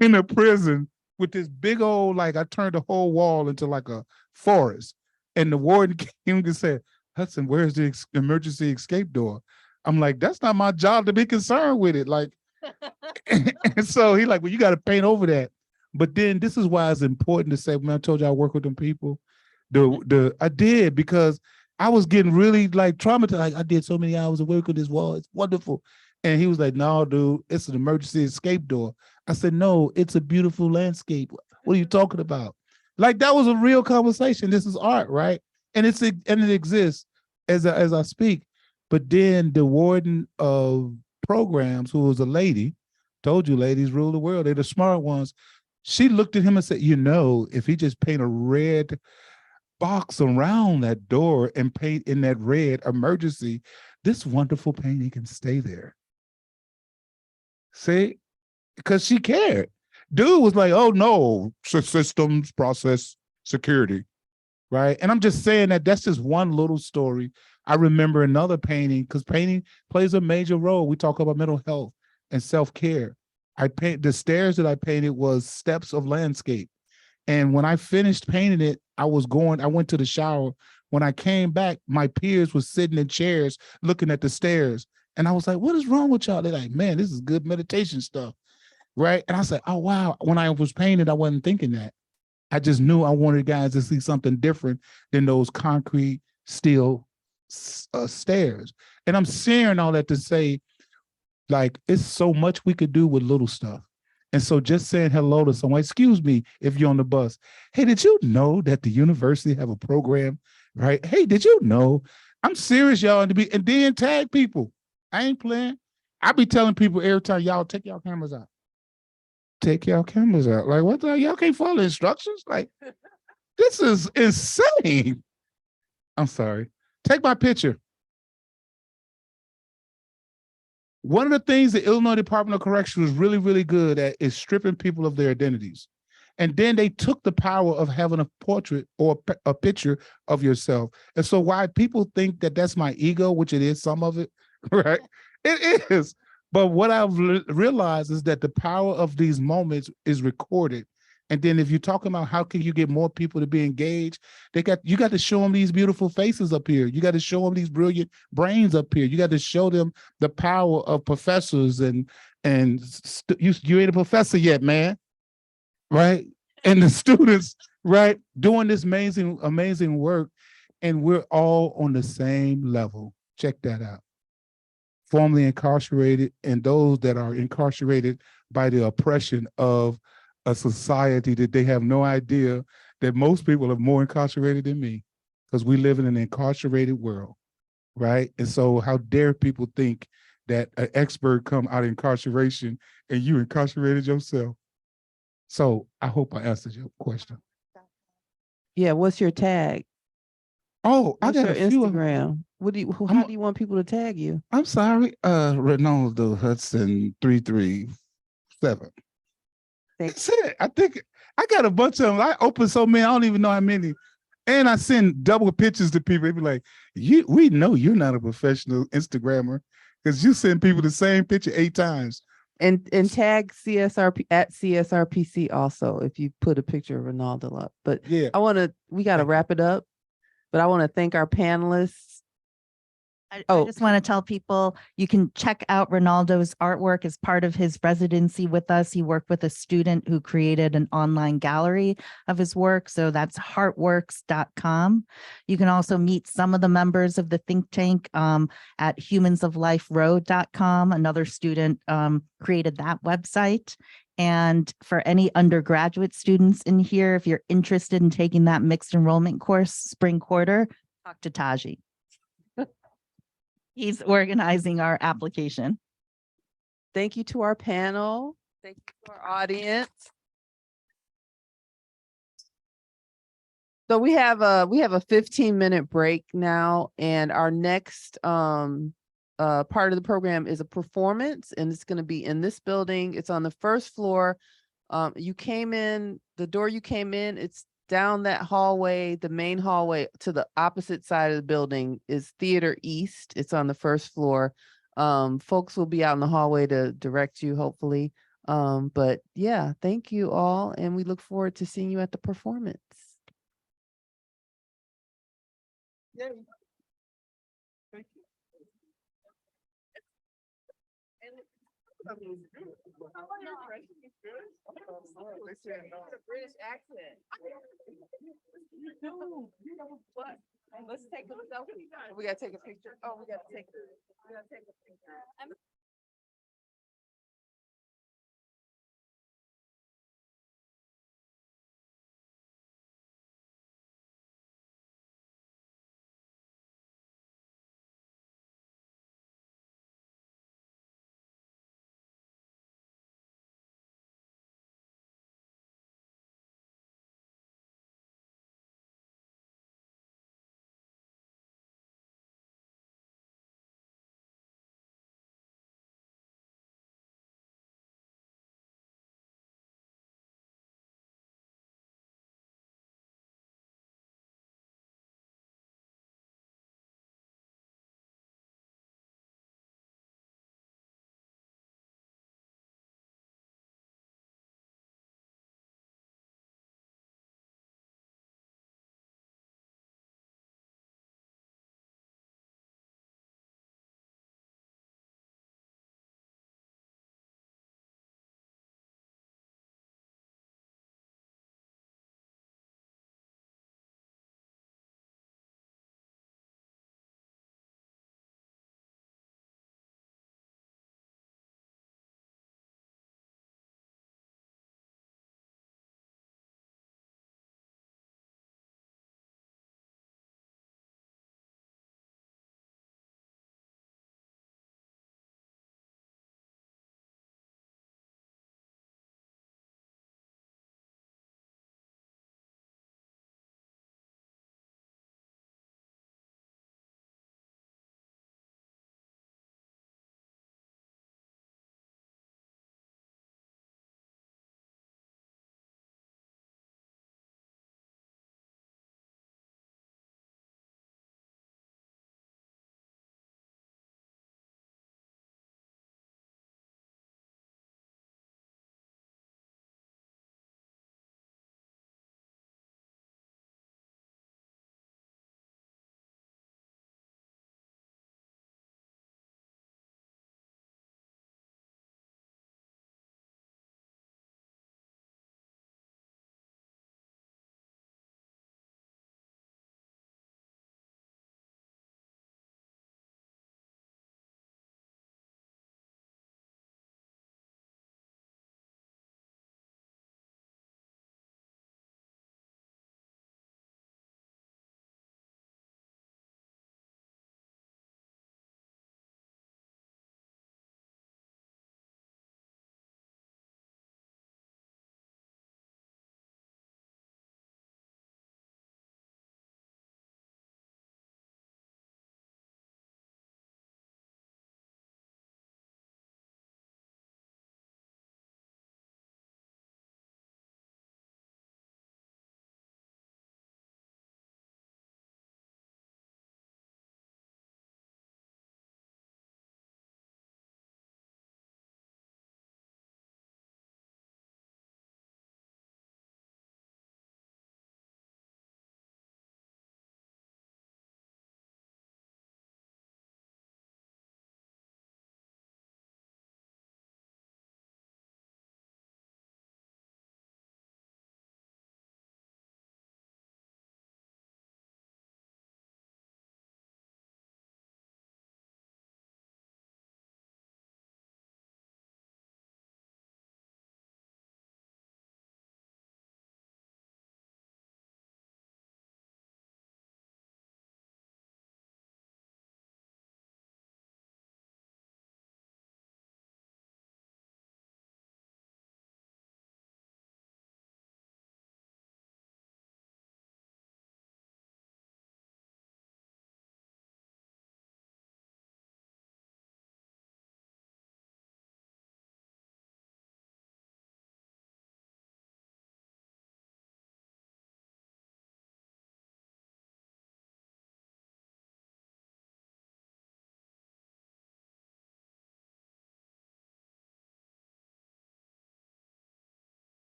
in a prison with this big old, like, I turned the whole wall into like a forest. And the warden came and said, Hudson, where's the emergency escape door? I'm like, that's not my job to be concerned with it. Like, and so he like, well, you got to paint over that. But then this is why it's important to say, when I told you I work with them people, I did, because I was getting really like traumatized. Like, I did so many hours of work on this wall. It's wonderful. And he was like, no, dude, it's an emergency escape door. I said, no, it's a beautiful landscape. What are you talking about? Like, that was a real conversation. This is art, right? And it exists as I speak. But then the warden of programs, who was a lady, told you ladies rule the world. They're the smart ones. She looked at him and said, if he just paint a red box around that door and paint in that red emergency, this wonderful painting can stay there. See? Because she cared. Dude was like, oh no, systems, process, security, right? And I'm just saying that's just one little story. I remember another painting, because painting plays a major role. We talk about mental health and self-care. The stairs that I painted was steps of landscape. And when I finished painting it, I went to the shower. When I came back, my peers were sitting in chairs looking at the stairs. And I was like, what is wrong with y'all? They're like, man, this is good meditation stuff. Right. And I said, oh, wow. When I was painted, I wasn't thinking that. I just knew I wanted guys to see something different than those concrete steel stairs. And I'm sharing all that to say, like, it's so much we could do with little stuff. And so just saying hello to someone, excuse me, if you're on the bus. Hey, did you know that the university have a program, right? Hey, did you know? I'm serious, y'all, and then tag people. I ain't playing. I be telling people every time, y'all take y'all cameras out. Take y'all cameras out. Like, what the hell? Y'all can't follow instructions? Like, this is insane. I'm sorry. Take my picture. One of the things the Illinois Department of Correction was really, really good at is stripping people of their identities. And then they took the power of having a portrait or a picture of yourself. And so why people think that that's my ego, which it is some of it, right? It is. But what I've realized is that the power of these moments is recorded. And then if you're talking about how can you get more people to be engaged, you got to show them these beautiful faces up here. You got to show them these brilliant brains up here. You got to show them the power of professors and you ain't a professor yet, man. Right? And the students, right, doing this amazing, amazing work. And we're all on the same level. Check that out. Formerly incarcerated and those that are incarcerated by the oppression of a society that they have no idea that most people are more incarcerated than me because we live in an incarcerated world, right? And so how dare people think that an expert come out of incarceration and you incarcerated yourself? So I hope I answered your question. Yeah, what's your tag? Oh, What's I got your a few. Instagram? How do you want people to tag you? I'm sorry, Ronaldo Hudson 337. That's it. I think I got a bunch of them. I open so many, I don't even know how many. And I send double pictures to people. They be like, we know you're not a professional Instagrammer because you send people the same picture 8 times. And tag CSRP at CSRPC also if you put a picture of Ronaldo up. But yeah, we got to wrap it up. But I want to thank our panelists. I just want to tell people you can check out Ronaldo's artwork as part of his residency with us. He worked with a student who created an online gallery of his work. So that's heartworks.com. You can also meet some of the members of the think tank at humansofliferoad.com. Another student created that website. And for any undergraduate students in here, if you're interested in taking that mixed enrollment course spring quarter, talk to Taji. He's organizing our application. Thank you to our panel. Thank you to our audience. So we have a 15-minute break now, and our next part of the program is a performance, and it's going to be in this building. It's on the first floor. You came in, the door you came in, it's down that hallway, the main hallway to the opposite side of the building is Theater East. It's on the first floor. Folks will be out in the hallway to direct you, hopefully. But yeah, thank you all. And we look forward to seeing you at the performance. Yeah. Thank you. British accent. What? Let's take a selfie. We gotta take a picture. Oh, we gotta take a picture.